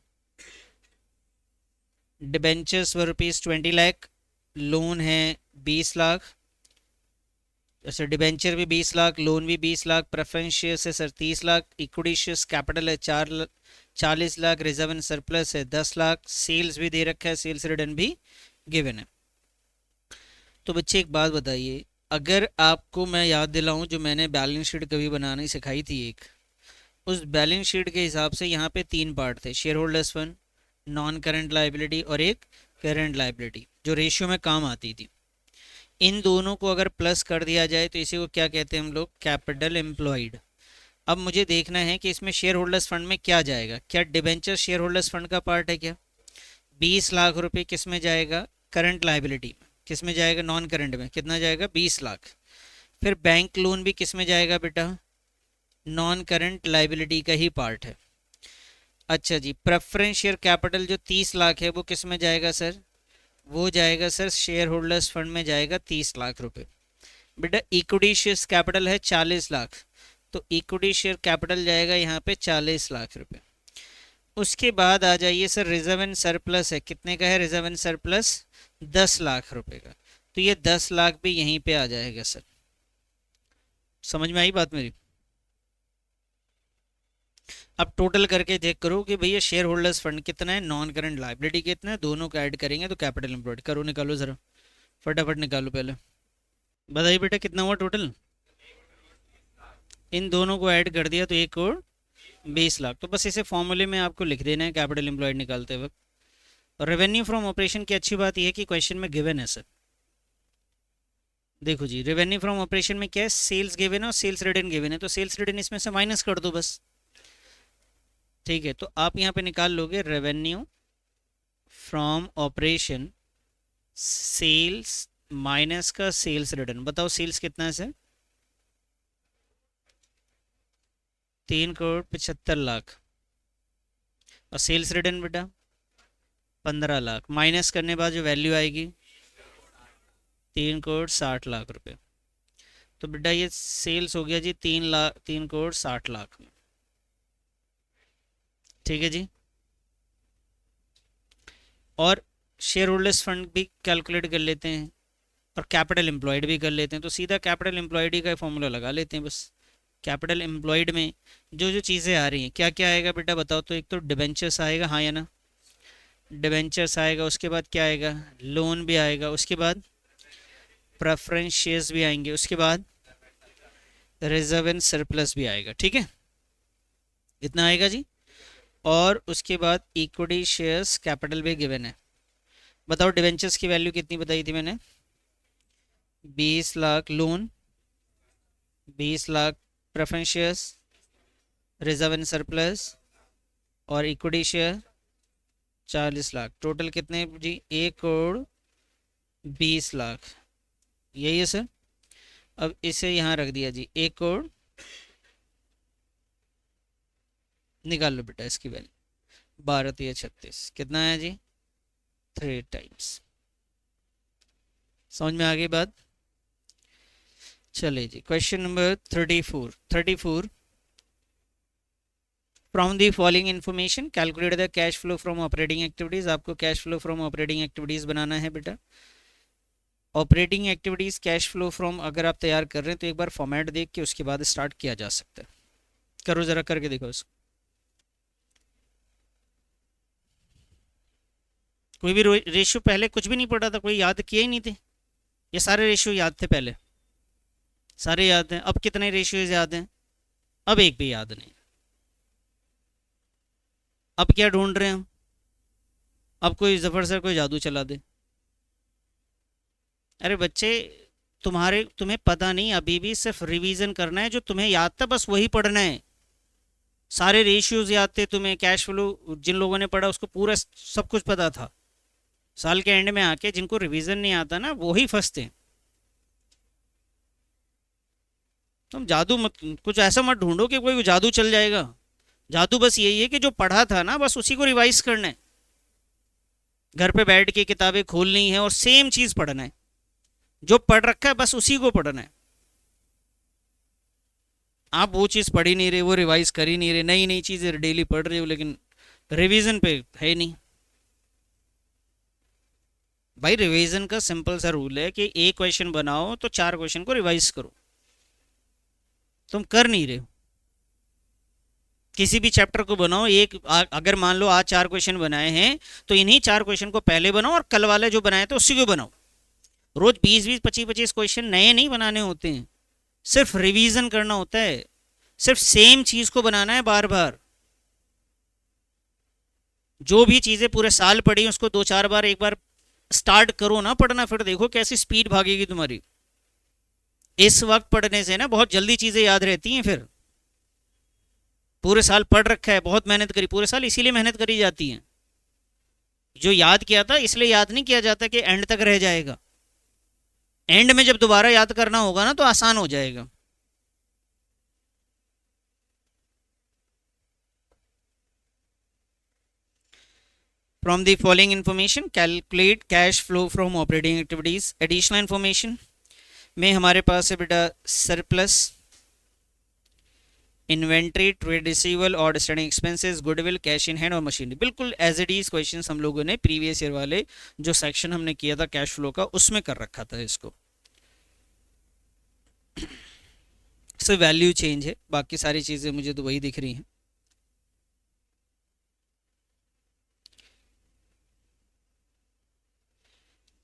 डिबेंचर्स व ₹20 लाख, लोन है 20 लाख, अच्छा डिबेंचर भी 20 लाख, लोन भी 20 लाख, प्रेफरेंस शेयर्स है sir 30 lakh, equity shares capital है 40 लाख, रिजर्व एंड सरप्लस है 10 लाख, सेल्स भी दे रखा है, सेल्स रिटर्न भी गिवन है। तो बच्चे एक बात बताइए, अगर आपको मैं याद दिलाऊं, जो मैंने बैलेंस शीट कभी बनानी सिखाई थी एक, उस बैलेंस शीट के हिसाब से यहाँ पे 3 पार्ट थे, share holders fund, non current liability और एक करंट लाइबिलिटी, जो रेशियो में काम आती थी। इन दोनों को अगर प्लस कर दिया जाए तो इसी को क्या कहते हैं हम लोग, कैपिटल एम्प्लॉयड। अब मुझे देखना है कि इसमें शेयर होल्डर्स फंड में क्या जाएगा, क्या डिबेंचर शेयर होल्डर्स फंड का पार्ट है क्या? 20 लाख रुपए किस में जाएगा, करंट लाइबिलिटी में। किस में जाएगा, नॉन करंट में, कितना जाएगा, 20 लाख। फिर बैंक लोन भी किस में जाएगा बेटा, नॉन करंट लाइबिलिटी का ही पार्ट है। अच्छा जी, प्रेफरेंस शेयर कैपिटल जो 30 लाख है वो किस में जाएगा सर, वो जाएगा सर शेयर होल्डर्स फंड में जाएगा 30 लाख रुपए। बेटा इक्विटी शेयर कैपिटल है 40 लाख, तो इक्विटी शेयर कैपिटल जाएगा यहाँ पे 40 लाख रुपए। उसके बाद आ जाइए सर, रिजर्व एंड सरप्लस है, कितने का है रिजर्व एंड सरप्लस, 10 लाख रुपए का, तो ये 10 लाख भी यहीं पे आ जाएगा सर। समझ में आई बात मेरी? अब टोटल करके चेक करो कि भैया शेयर होल्डर्स फंड कितना है, नॉन करंट लाइबिलिटी कितना है, दोनों को ऐड करेंगे तो कैपिटल एम्प्लॉयड। करो, निकालो ज़रा, फटाफट निकालो पहले, बताइए बेटा कितना हुआ टोटल। इन दोनों को ऐड कर दिया तो 1,20,00,000। तो बस इसे फॉर्मूले में आपको लिख देना है कैपिटल एम्प्लॉयड निकालते वक्त। और रेवेन्यू फ्रॉम ऑपरेशन की अच्छी बात यह है कि क्वेश्चन में गिवन है सर। देखो जी, रेवेन्यू फ्रॉम ऑपरेशन में क्या है, सेल्स गिवन है और सेल्स रिटर्न गिवन है, तो सेल्स रिटर्न इसमें से माइनस कर दो बस। ठीक है, तो आप यहाँ पे निकाल लोगे revenue from operation, sales minus का सेल्स रिटर्न। बताओ सेल्स कितना है सर, 3,75,00,000, और सेल्स रिटर्न बेटा 15 लाख, माइनस करने बाद जो वैल्यू आएगी 3,60,00,000 रुपए। तो बेटा ये सेल्स हो गया जी 3,60,00,000 में। ठीक है जी, और शेयर होल्डर्स फंड भी कैलकुलेट कर लेते हैं और कैपिटल एम्प्लॉयड भी कर लेते हैं, तो सीधा कैपिटल एम्प्लॉयड का फॉर्मूला लगा लेते हैं बस। कैपिटल एम्प्लॉयड में जो जो चीज़ें आ रही हैं, क्या क्या आएगा बेटा बताओ तो। एक तो डिबेंचर्स आएगा, हाँ या ना, डिबेंचर्स आएगा, उसके बाद क्या आएगा, लोन भी आएगा, उसके बाद प्रेफरेंस शेयर्स भी आएंगे, उसके बाद रिजर्व एंड सरप्लस भी आएगा। ठीक है, इतना आएगा जी। और उसके बाद इक्विटी शेयर्स कैपिटल भी गिवन है। बताओ डिबेंचर्स की वैल्यू कितनी बताई थी मैंने, 20 lakh loan, 20 lakh preference shares, reserve and surplus और इक्विटी शेयर 40 लाख, टोटल कितने जी, 1,20,00,000। यही है सर। अब इसे यहाँ रख दिया जी, 1,00,00,000 निकाल लो बेटा इसकी वैल्यू, 12×36 कितना है जी, 3 टाइम्स। समझ में आ गई बात? चलिए जी, question number 34। From the following information calculate the cash flow from operating activities. आपको cash flow from operating activities बनाना है बेटा। Operating activities cash flow from अगर आप तैयार कर रहे हैं तो एक बार फॉर्मेट देख के उसके बाद स्टार्ट किया जा सकता है। करो जरा, करके देखो इसको। कोई भी रेशियो पहले कुछ भी नहीं पढ़ा था, कोई याद किए ही नहीं थे, ये सारे रेशियो याद थे पहले, सारे याद हैं। अब कितने रेशियोज याद हैं, अब एक भी याद नहीं। अब क्या ढूंढ रहे हैं हम, अब कोई जफर सर कोई जादू चला दे। अरे बच्चे, तुम्हें पता नहीं, अभी भी सिर्फ रिवीजन करना है, जो तुम्हें याद था बस वही पढ़ना है। सारे रेशियोज याद थे तुम्हें, कैश फ्लो जिन लोगों ने पढ़ा उसको पूरा सब कुछ पता था। साल के एंड में आके जिनको रिवीजन नहीं आता ना, वो ही फंसते। तुम जादू मत, कुछ ऐसा मत ढूंढो कि कोई जादू चल जाएगा। जादू बस यही है कि जो पढ़ा था ना बस उसी को रिवाइज करना है, घर पे बैठ के किताबें खोलनी है और सेम चीज पढ़ना है, जो पढ़ रखा है बस उसी को पढ़ना है। आप वो चीज पढ़ ही नहीं रहे, वो रिवाइज कर ही नहीं रहे, नई नई चीजें डेली पढ़ रहे हो लेकिन रिवीजन पे है नहीं। भाई रिवीजन का सिंपल सा रूल है कि एक क्वेश्चन बनाओ तो 4 क्वेश्चन को रिवाइज करो, तुम कर नहीं रहे हो। किसी भी चैप्टर को बनाओ, अगर मान लो आज 4 क्वेश्चन बनाए हैं तो इन्हीं 4 क्वेश्चन को पहले बनाओ और कल वाले जो बनाए थे उसी को बनाओ। रोज 20-20 25-25 क्वेश्चन नए नहीं बनाने होते हैं, सिर्फ रिवीजन करना होता है, सिर्फ सेम चीज को बनाना है बार बार। जो भी चीजें पूरे साल पढ़ी उसको 2-4 बार एक बार स्टार्ट करो ना पढ़ना, फिर देखो कैसी स्पीड भागेगी तुम्हारी। इस वक्त पढ़ने से ना बहुत जल्दी चीजें याद रहती हैं। फिर पूरे साल पढ़ रखा है, बहुत मेहनत करी पूरे साल, इसीलिए मेहनत करी जाती है। जो याद किया था इसलिए याद नहीं किया जाता कि एंड तक रह जाएगा। एंड में जब दोबारा याद करना होगा ना तो आसान हो जाएगा। From the following information calculate cash flow from operating activities. Additional information में हमारे पास है बेटा सरप्लस, इन्वेंट्री, ट्रेड रिसीवल, और standing expenses, goodwill, cash in hand और मशीनरी। बिल्कुल एज इट इज क्वेश्चन हम लोगों ने प्रीवियस ईयर वाले जो सेक्शन हमने किया था कैश फ्लो का उसमें कर रखा था इसको। सिर्फ वैल्यू चेंज है, बाकी सारी चीज़ें मुझे तो वही दिख रही हैं।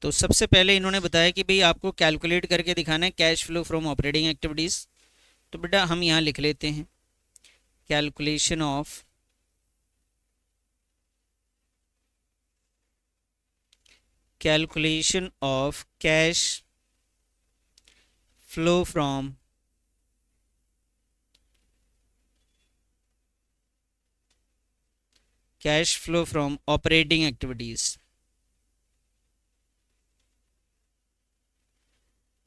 तो सबसे पहले इन्होंने बताया कि भाई आपको कैलकुलेट करके दिखाना है cash flow from operating activities. तो बेटा हम यहाँ लिख लेते हैं calculation of cash flow from operating activities.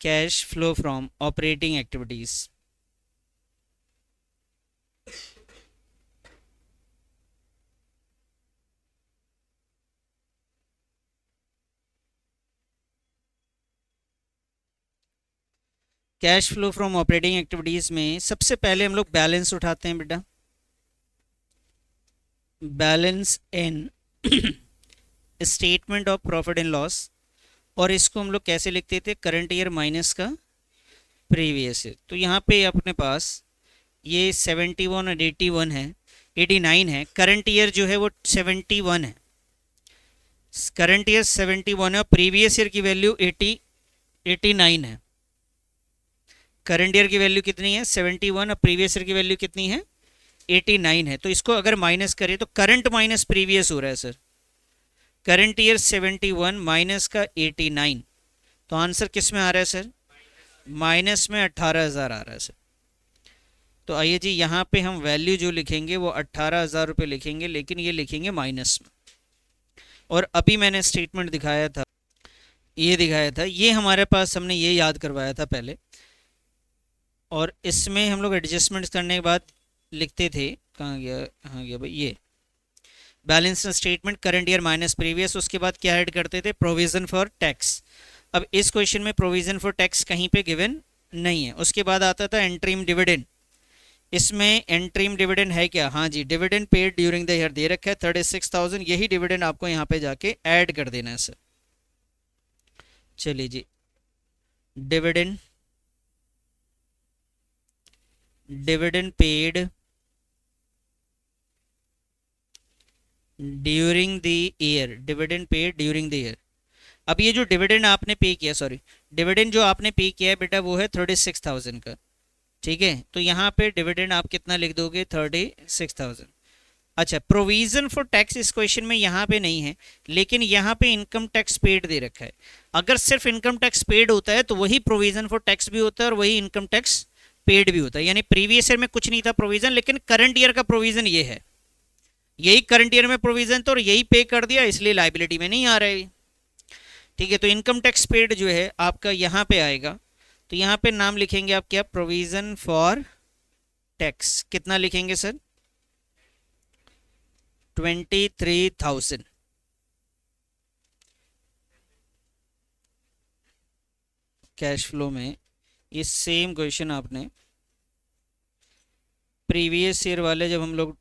Cash flow from operating activities. Cash flow from operating activities में सबसे पहले हम लोग बैलेंस उठाते हैं बेटा, balance in statement of profit and loss. और इसको हम लोग कैसे लिखते थे, करंट ईयर माइनस का प्रीवियस ईयर। तो यहाँ पे अपने पास ये 71 और 81 है, 89 है। करंट ईयर जो है वो 71 है, करंट ईयर 71 है और प्रीवियस ईयर की वैल्यू 89 है। करंट ईयर की वैल्यू कितनी है 71 और प्रीवियस ईयर की वैल्यू कितनी है 89 है। तो इसको अगर माइनस करें तो करंट माइनस प्रीवियस हो रहा है सर। करंट ईयर 71 माइनस का 89, तो आंसर किस में आ रहा है सर, माइनस में 18,000 आ रहा है सर। तो आइए जी यहाँ पे हम वैल्यू जो लिखेंगे वो 18,000 रुपये लिखेंगे, लेकिन ये लिखेंगे माइनस में। और अभी मैंने स्टेटमेंट दिखाया था, ये दिखाया था, ये हमारे पास हमने ये याद करवाया था पहले। और इसमें हम लोग एडजस्टमेंट्स करने के बाद लिखते थे, कहाँ गया भाई, ये balance statement current year minus previous, उसके बाद क्या ऐड करते थे, प्रोविजन फॉर टैक्स। अब इस क्वेश्चन में प्रोविजन फॉर टैक्स कहीं पे गिवन नहीं है। उसके बाद आता था एंट्रीम डिविडेंड। इसमें एंट्रीम डिविडेंड है क्या, हाँ जी, dividend paid during the year दे रखा है 36,000, यही डिविडेंड आपको यहाँ पे जाके ऐड कर देना है सर। चलिए जी, dividend paid during the year, dividend paid during the year. अब ये जो डिविडेंड आपने पे किया, सॉरी, डिविडेंड जो आपने पे किया है बेटा वो है 36,000 का, ठीक है। तो यहाँ पे डिविडेंड आप कितना लिख दोगे, 36,000। अच्छा, प्रोविजन फॉर टैक्स इस क्वेश्चन में यहाँ पे नहीं है, लेकिन यहाँ पे इनकम टैक्स पेड दे रखा है। अगर सिर्फ इनकम टैक्स पेड होता है तो वही प्रोविजन फॉर टैक्स भी होता है और वही इनकम टैक्स पेड भी होता है। यानी प्रीवियस ईयर में कुछ नहीं था प्रोविजन, लेकिन करंट ईयर का प्रोविजन ये है, यही करंट ईयर में प्रोविजन था और यही पे कर दिया, इसलिए लाइबिलिटी में नहीं आ रहा है, ठीक है। तो इनकम टैक्स पेड जो है आपका यहाँ पे आएगा, तो यहाँ पे नाम लिखेंगे आप क्या, प्रोविजन फॉर टैक्स। कितना लिखेंगे सर, 23,000। कैश फ्लो में ये सेम क्वेश्चन आपने प्रीवियस ईयर वाले जब हम लोग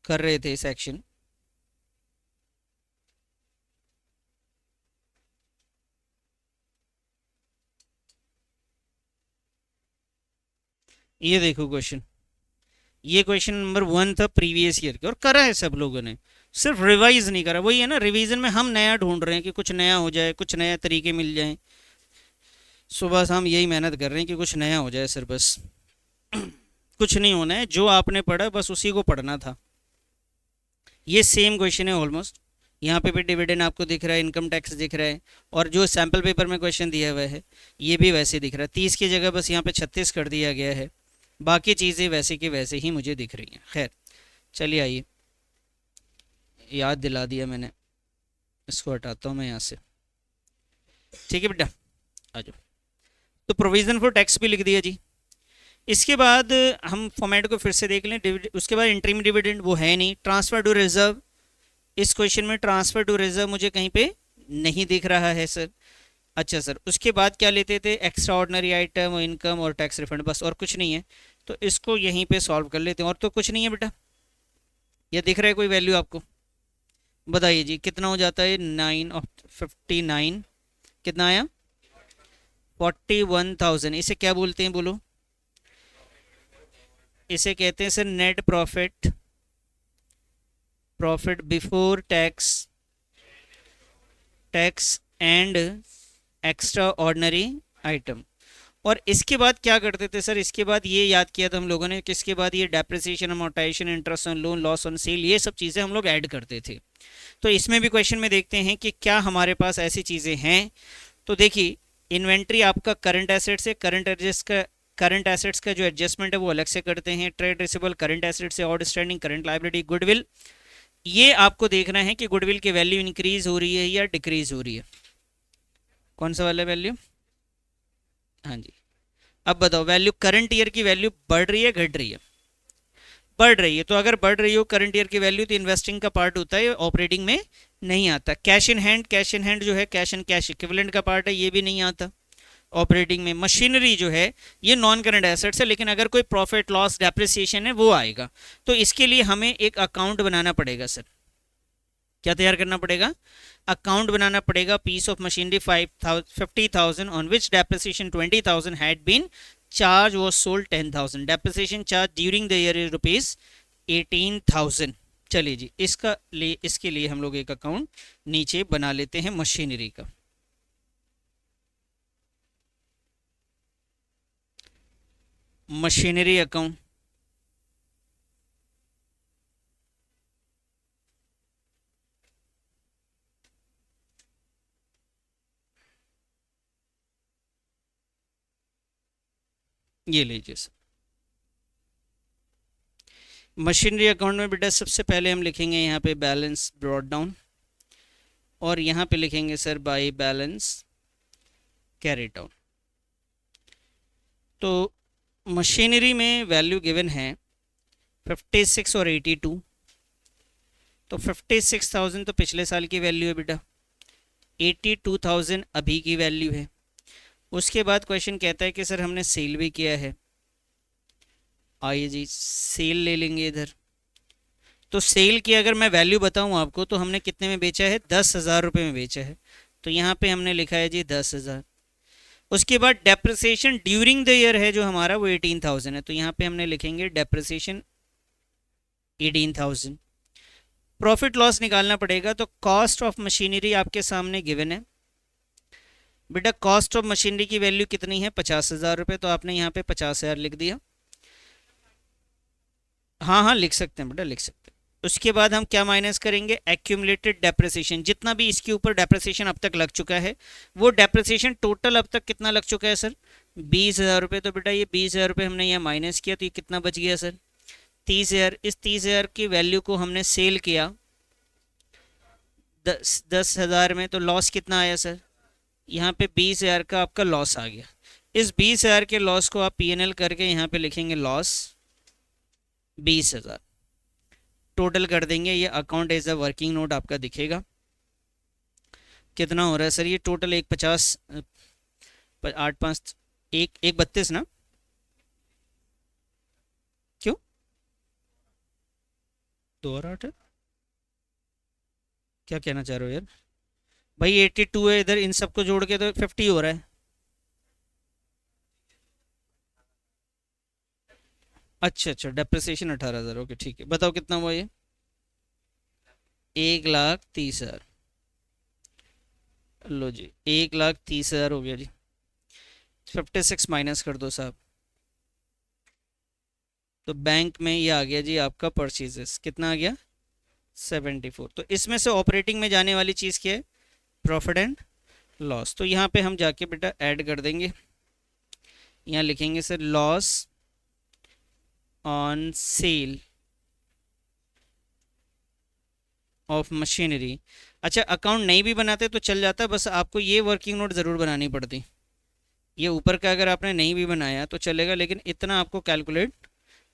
कर रहे थे सेक्शन, ये देखो क्वेश्चन, ये क्वेश्चन नंबर 1 था प्रीवियस ईयर के और करा है सब लोगों ने, सिर्फ रिवाइज नहीं करा। वही है ना, रिवीजन में हम नया ढूंढ रहे हैं कि कुछ नया हो जाए, कुछ नया तरीके मिल जाए, सुबह शाम यही मेहनत कर रहे हैं कि कुछ नया हो जाए सर, बस कुछ नहीं होना है, जो आपने पढ़ा बस उसी को पढ़ना था। ये सेम क्वेश्चन है ऑलमोस्ट। यहाँ पे भी डिविडेंड आपको दिख रहा है, इनकम टैक्स दिख रहा है, और जो सैम्पल पेपर में क्वेश्चन दिया हुआ है ये भी वैसे दिख रहा है। 30 की जगह बस यहाँ पे 36 कर दिया गया है, बाकी चीज़ें वैसे की वैसे ही मुझे दिख रही हैं। खैर चलिए आइए, याद दिला दिया मैंने, इसको हटाता हूँ मैं यहाँ से। ठीक है बेटा, आ जाओ। तो प्रोविज़न फॉर टैक्स भी लिख दिया जी। इसके बाद हम फॉर्मेट को फिर से देख लें। उसके बाद इंटरिम डिविडेंड वो है नहीं। ट्रांसफर टू रिजर्व, इस क्वेश्चन में ट्रांसफर टू रिजर्व मुझे कहीं पे नहीं दिख रहा है सर। अच्छा सर, उसके बाद क्या लेते थे? एक्स्ट्रा ऑर्डनरी आइटम, इनकम और टैक्स रिफंड, बस और कुछ नहीं है। तो इसको यहीं पे सॉल्व कर लेते हैं, और तो कुछ नहीं है बेटा। ये दिख रहा है कोई वैल्यू आपको? बताइए जी कितना हो जाता है? 9 of 59 कितना आया? 41,000। इसे क्या बोलते हैं बोलो? इसे कहते हैं sir net profit, profit before tax, tax and extra ordinary item. और इसके बाद क्या करते थे सर? इसके बाद ये याद किया था हम लोगों ने कि इसके बाद ये depreciation, amortisation, interest on loan, loss on sale, ये सब चीज़ें हम लोग ऐड करते थे। तो इसमें भी क्वेश्चन में देखते हैं कि क्या हमारे पास ऐसी चीज़ें हैं। तो देखिए, इन्वेंट्री आपका करंट एसेट्स है, करंट एसेट्स का जो एडजस्टमेंट है वो अलग से करते हैं। ट्रेड रिसीवेबल करंट एसेट्स से, आउटस्टैंडिंग करंट लायबिलिटी, गुडविल, ये आपको देखना है कि गुडविल की वैल्यू इंक्रीज हो रही है या डिक्रीज हो रही है। कौन सा वाला वैल्यू? हाँ जी। अब बताओ, वैल्यू करंट ईयर की वैल्यू बढ़ रही है घट रही है? बढ़ रही है। तो अगर बढ़ रही हो करंट ईयर की वैल्यू, तो इन्वेस्टिंग का पार्ट होता है, ऑपरेटिंग में नहीं आता। Cash in hand, cash in hand जो है कैश एंड कैश इक्विवेलेंट का पार्ट है, ये भी नहीं आता ऑपरेटिंग में। मशीनरी जो है ये नॉन करंट एसेट्स है, लेकिन अगर कोई प्रॉफिट लॉस डेप्रिसिएशन है वो आएगा। तो इसके लिए हमें एक अकाउंट बनाना पड़ेगा सर। क्या तैयार करना पड़ेगा? अकाउंट बनाना पड़ेगा। Piece of machinery 50,000 on which depreciation 20,000 had been charge was sold 10,000। Depreciation charge during the year is ₹18,000। चलिए जी, इसके लिए हम लोग एक अकाउंट नीचे बना लेते हैं मशीनरी का। मशीनरी अकाउंट, ये लीजिए सर। मशीनरी अकाउंट में बेटा सबसे पहले हम लिखेंगे यहाँ पे बैलेंस ब्रॉट डाउन, और यहाँ पे लिखेंगे sir by balance carry down. तो मशीनरी में वैल्यू गिवन है 56 और 82। तो 56,000 तो पिछले साल की वैल्यू है बेटा, 82,000 अभी की वैल्यू है। उसके बाद क्वेश्चन कहता है कि सर हमने सेल भी किया है। आइए जी सेल ले लेंगे इधर। तो सेल की अगर मैं वैल्यू बताऊं आपको, तो हमने कितने में बेचा है? 10,000 रुपये में बेचा है। तो यहाँ पे हमने लिखा है जी 10,000। उसके बाद डेप्रिसिएशन ड्यूरिंग द ईयर है जो हमारा, वो 18,000 है। तो यहाँ पे हमने लिखेंगे डेप्रिसिएशन 18,000। प्रॉफिट लॉस निकालना पड़ेगा, तो कॉस्ट ऑफ मशीनरी आपके सामने गिवन है बेटा। कॉस्ट ऑफ मशीनरी की वैल्यू कितनी है? 50,000 रुपये। तो आपने यहाँ पे 50,000 लिख दिया। हाँ हाँ लिख सकते हैं बेटा, लिख सकते हैं। उसके बाद हम क्या माइनस करेंगे? एक्यूमुलेटेड डेप्रिसिएशन, जितना भी इसके ऊपर डेप्रिसिएशन अब तक लग चुका है, वो डेप्रिसिएशन टोटल अब तक कितना लग चुका है सर? 20,000 रुपये। तो बेटा ये 20,000 रुपये हमने यहाँ माइनस किया, तो ये कितना बच गया सर? 30,000। इस 30,000 की वैल्यू को हमने सेल किया 10,000 में, तो लॉस कितना आया सर? यहाँ पे 20,000 का आपका लॉस आ गया। इस 20,000 के लॉस को आप पीएनएल करके यहाँ पे लिखेंगे लॉस 20,000, टोटल कर देंगे। ये account as a working note आपका दिखेगा। कितना हो रहा है सर ये टोटल? 150, 8 5 एक 32 ना? क्यों 2 और 8 है? क्या कहना चाह रहे हो यार भाई? 82 है इधर, इन सबको जोड़ के तो 50 हो रहा है। अच्छा अच्छा, डेप्रिसिएशन 18,000। ओके ठीक है, बताओ कितना हुआ ये? 1,30,000। लो जी 1,30,000 हो गया जी। 56 माइनस कर दो साहब, तो बैंक में ये आ गया जी आपका परचेजेस, कितना आ गया 74। तो इसमें से ऑपरेटिंग में जाने वाली चीज़ क्या है, प्रॉफिट एंड लॉस। तो यहाँ पे हम जाके बेटा ऐड कर देंगे, यहाँ लिखेंगे sir loss on sale of machinery. अच्छा अकाउंट नहीं भी बनाते तो चल जाता, बस आपको ये वर्किंग नोट ज़रूर बनानी पड़ती, ये ऊपर का अगर आपने नहीं भी बनाया तो चलेगा, लेकिन इतना आपको कैलकुलेट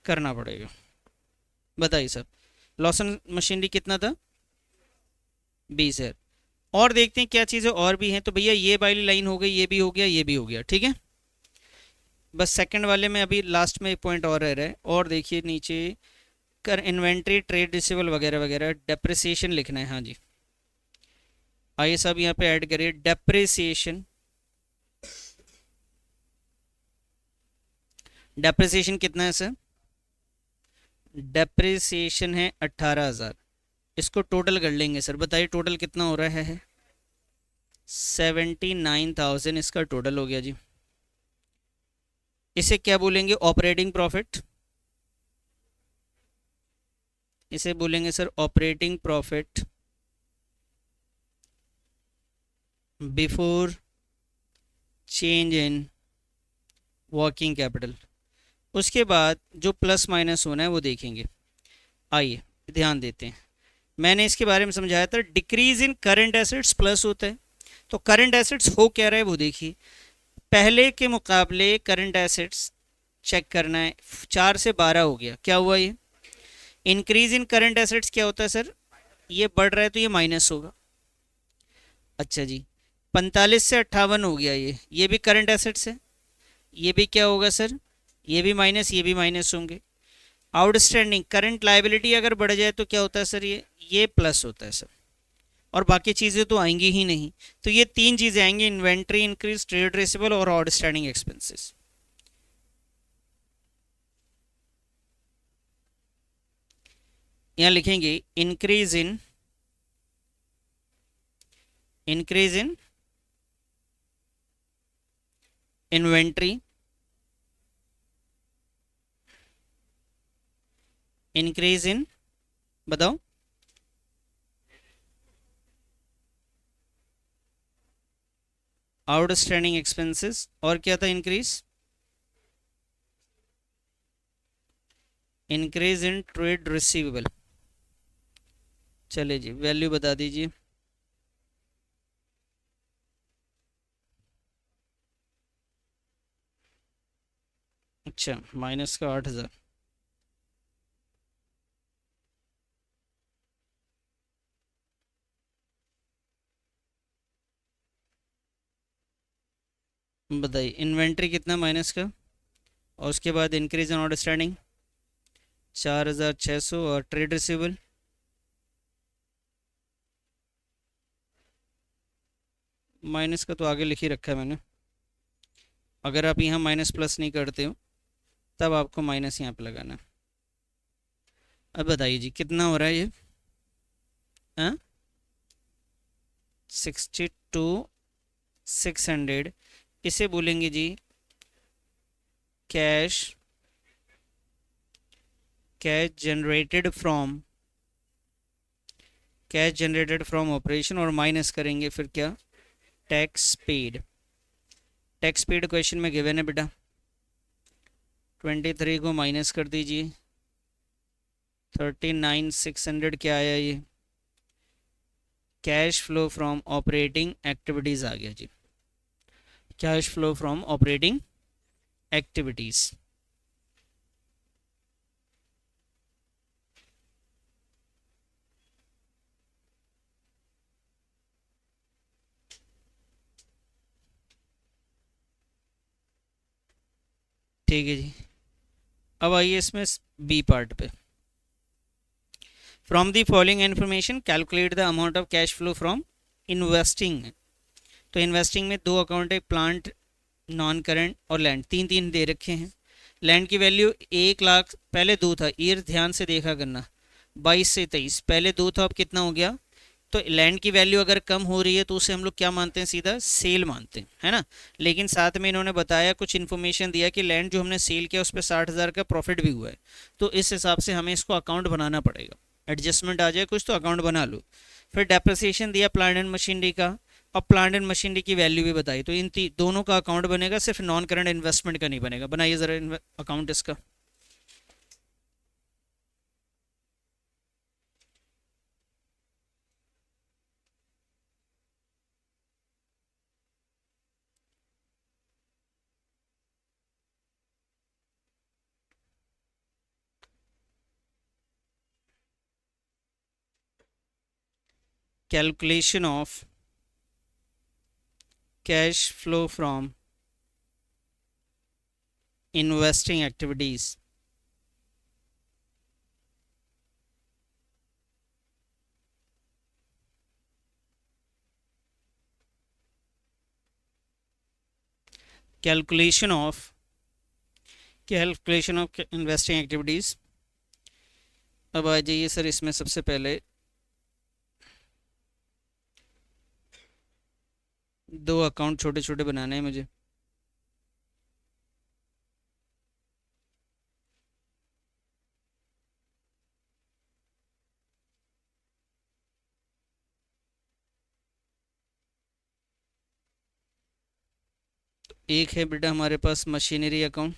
करना पड़ेगा। बताइए सर, लॉस ऑन मशीनरी कितना था 20,000। और देखते हैं क्या चीज़ें और भी हैं। तो भैया ये वाली लाइन हो गई, ये भी हो गया, ये भी हो गया, ठीक है। बस सेकंड वाले में अभी लास्ट में एक पॉइंट और रह रहा है, और देखिए नीचे कर इन्वेंट्री, ट्रेड रिसीवेबल वगैरह वगैरह, डेप्रिसिएशन लिखना है। हाँ जी, आइए साहब यहाँ पे ऐड करिए डेप्रिसिएशन। डेप्रिसिएशन कितना है सर, डेप्रिसिएशन है 18,000। इसको टोटल कर लेंगे सर, बताइए टोटल कितना हो रहा है 79,000 इसका टोटल हो गया जी। इसे क्या बोलेंगे ऑपरेटिंग प्रॉफिट, इसे बोलेंगे sir operating profit before change in working capital. उसके बाद जो प्लस माइनस होना है वो देखेंगे। आइए ध्यान देते हैं, मैंने इसके बारे में समझाया था, decrease in current assets plus होता है। तो करंट एसेट्स हो क्या रहा है वो देखिए, पहले के मुकाबले करंट एसेट्स चेक करना है, 4 से 12 हो गया, क्या हुआ ये इंक्रीज इन करंट एसेट्स क्या होता है सर, ये बढ़ रहा है तो ये माइनस होगा। अच्छा जी, 45 से 58 हो गया, ये भी करंट एसेट्स है, ये भी क्या होगा सर, ये भी माइनस, ये भी माइनस होंगे। आउटस्टैंडिंग करंट लाइबिलिटी अगर बढ़ जाए तो क्या होता है सर, ये प्लस होता है सर, और बाकी चीज़ें तो आएंगी ही नहीं। तो ये 3 चीज़ें आएंगी, इन्वेंट्री इंक्रीज, ट्रेड रिसीवेबल और आउटस्टैंडिंग एक्सपेंसेस। यहाँ लिखेंगे increase in inventory, increase in, बताओ आउटस्टैंडिंग एक्सपेंसेस, और क्या था इंक्रीज इन ट्रेड रिसीवेबल। चलिए जी वैल्यू बता दीजिए। अच्छा माइनस का 8,000, बताइए इन्वेंट्री कितना माइनस का, और उसके बाद इंक्रीज इन आउटस्टैंडिंग 4,600, और ट्रेड रिसीवेबल माइनस का तो आगे लिख ही रखा है मैंने, अगर आप यहाँ माइनस प्लस नहीं करते हो तब आपको माइनस यहाँ पे लगाना है। अब बताइए जी कितना हो रहा है ये, 62,600, इसे बोलेंगे जी कैश जनरेटेड फ्रॉम ऑपरेशन, और माइनस करेंगे फिर क्या, tax paid. Tax paid question में गिवन है बेटा, 23 को माइनस कर दीजिए, 39,600 क्या आया, ये cash flow from operating activities आ गया जी, cash flow from operating activities. ठीक है जी, अब आइए इसमें बी पार्ट पे, from the following information calculate the amount of cash flow from investing. तो इन्वेस्टिंग में 2 अकाउंट है, प्लांट, नॉन करंट और लैंड, 3 दे रखे हैं। लैंड की वैल्यू 1,00,000, पहले 2 था, ईयर ध्यान से देखा करना, 22 से 23, पहले 2 था, अब कितना हो गया तो लैंड की वैल्यू अगर कम हो रही है तो उसे हम लोग क्या मानते हैं, सीधा सेल मानते हैं, है ना। लेकिन साथ में इन्होंने बताया, कुछ इन्फॉर्मेशन दिया कि लैंड जो हमने सेल किया उस पर 60,000 का प्रॉफिट भी हुआ है, तो इस हिसाब से हमें इसको अकाउंट बनाना पड़ेगा। एडजस्टमेंट आ जाए कुछ तो अकाउंट बना लो। फिर डेप्रिसिएशन दिया प्लांट एंड मशीनरी का, और प्लांट एंड मशीनरी की वैल्यू भी बताई, तो इन दोनों का अकाउंट बनेगा, सिर्फ नॉन करंट इन्वेस्टमेंट का नहीं बनेगा। बनाइए ज़रा अकाउंट इसका। Calculation of cash flow from investing activities. Calculation of investing activities. अब आ जाइए सर, इसमें सबसे पहले दो अकाउंट छोटे छोटे बनाने हैं मुझे। एक है बेटा हमारे पास मशीनरी अकाउंट,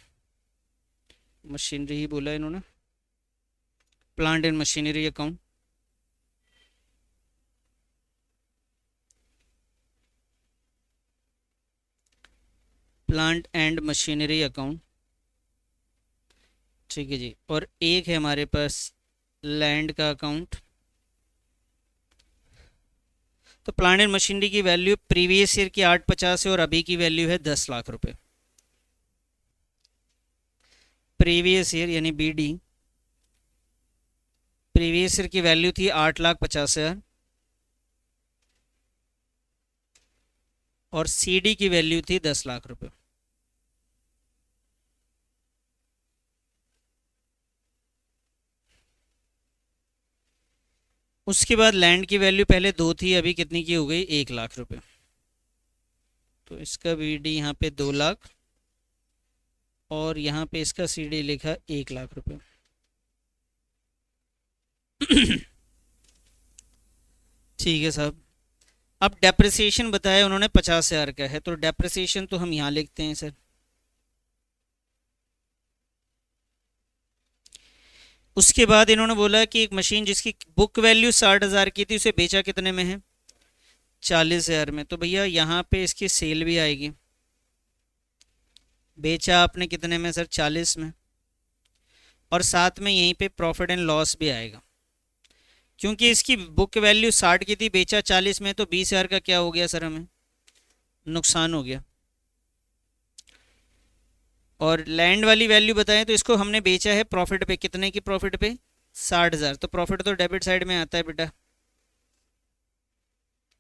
मशीनरी ही बोला इन्होंने, plant and machinery account. Plant and machinery account, ठीक है जी। और एक है हमारे पास लैंड का अकाउंट। तो प्लांट एंड मशीनरी की वैल्यू प्रीवियस ईयर की 850 है और अभी की वैल्यू है 10 लाख रुपए। प्रीवियस ईयर यानी BD, प्रीवियस ईयर की वैल्यू थी 8,50,000 और CD की वैल्यू थी 10 लाख रुपए। उसके बाद लैंड की वैल्यू पहले 2 थी, अभी कितनी की हो गई, 1 लाख रुपए। तो इसका BD यहाँ पे 2 लाख और यहाँ पे इसका CD लिखा 1 लाख रुपए। ठीक है साहब। अब डेप्रिसिएशन बताया उन्होंने 50,000 का है, तो डेप्रिसिएशन तो हम यहाँ लिखते हैं सर। उसके बाद इन्होंने बोला कि एक मशीन जिसकी बुक वैल्यू 60,000 की थी, उसे बेचा कितने में है, 40,000 में। तो भैया यहाँ पे इसकी सेल भी आएगी। बेचा आपने कितने में सर, 40 में, और साथ में यहीं पे प्रॉफिट एंड लॉस भी आएगा। क्योंकि इसकी बुक वैल्यू 60 की थी, बेचा 40 में, तो 20,000 का क्या हो गया सर, हमें नुकसान हो गया। और लैंड वाली वैल्यू बताएं तो इसको हमने बेचा है प्रॉफिट पे, कितने की प्रॉफिट पे, 60,000। तो प्रॉफिट तो डेबिट साइड में आता है बेटा,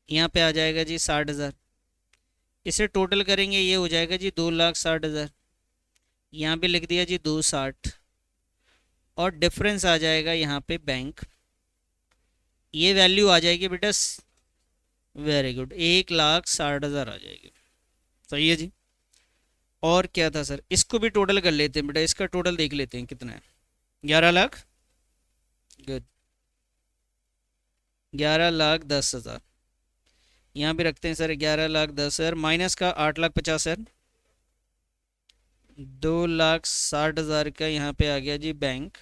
यहाँ पे आ जाएगा जी 60,000। इसे टोटल करेंगे, ये हो जाएगा जी 2,60,000। यहाँ पे लिख दिया जी 260, और डिफरेंस आ जाएगा यहाँ पे बैंक। ये वैल्यू आ जाएगी बेटा, वेरी गुड, 1,60,000 आ जाएगी। सही है जी। और क्या था सर, इसको भी टोटल कर लेते हैं बेटा, इसका टोटल देख लेते हैं कितना है, 11 लाख। गुड, 11,10,000। यहाँ भी रखते हैं सर 11,10,000 माइनस का 8,50,000, 2,60,000 का यहाँ पे आ गया जी बैंक।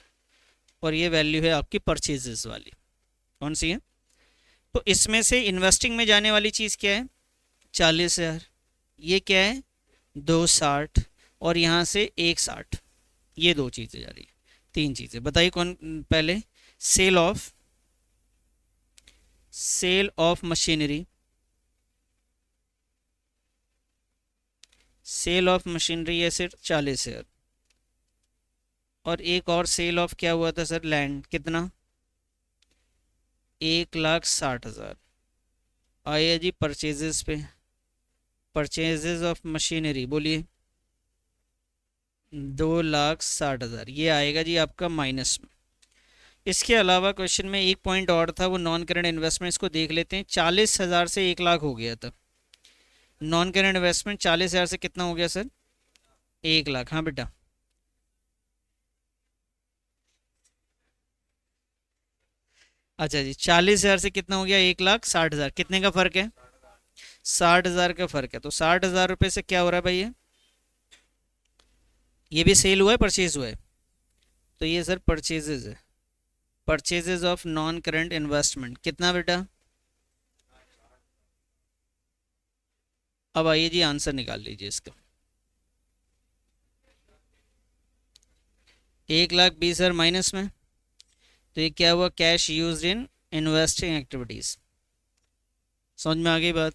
और ये वैल्यू है आपकी परचेजेस वाली, कौन सी है, तो इसमें से इन्वेस्टिंग में जाने वाली चीज़ क्या है, 40,000। ये क्या है, 260, और यहाँ से 160। ये दो चीज़ें जा रही है, तीन चीज़ें बताइए कौन पहले। Sale of machinery, sale of machinery है सिर्फ 40,000। और एक और सेल ऑफ क्या हुआ था सर, लैंड, कितना, 1,60,000। आइए जी परचेजेस पे, परचेजेस ऑफ मशीनरी बोलिए, 2,60,000। ये आएगा जी आपका माइनस में। इसके अलावा क्वेश्चन में एक पॉइंट और था, वो नॉन करेंट इन्वेस्टमेंट्स को देख लेते हैं। 40,000 से 1 लाख हो गया था। नॉन करेंट इन्वेस्टमेंट 40,000 से कितना हो गया सर? 1 लाख। हाँ बेटा। अच्छा जी, 40,000 से कितना हो गया? 1,60,000। कितने का फर्क है? 60,000 का फर्क है। तो 60,000 रुपये से क्या हो रहा है भाई? ये भी सेल हुआ है, परचेज हुआ है? तो ये सर परचेजेज है। Purchases of non current investment कितना बेटा? अब आइए जी, आंसर निकाल लीजिए इसका। 1,20,000 माइनस में, तो ये क्या हुआ? Cash use in investing activities. समझ में आ गई बात?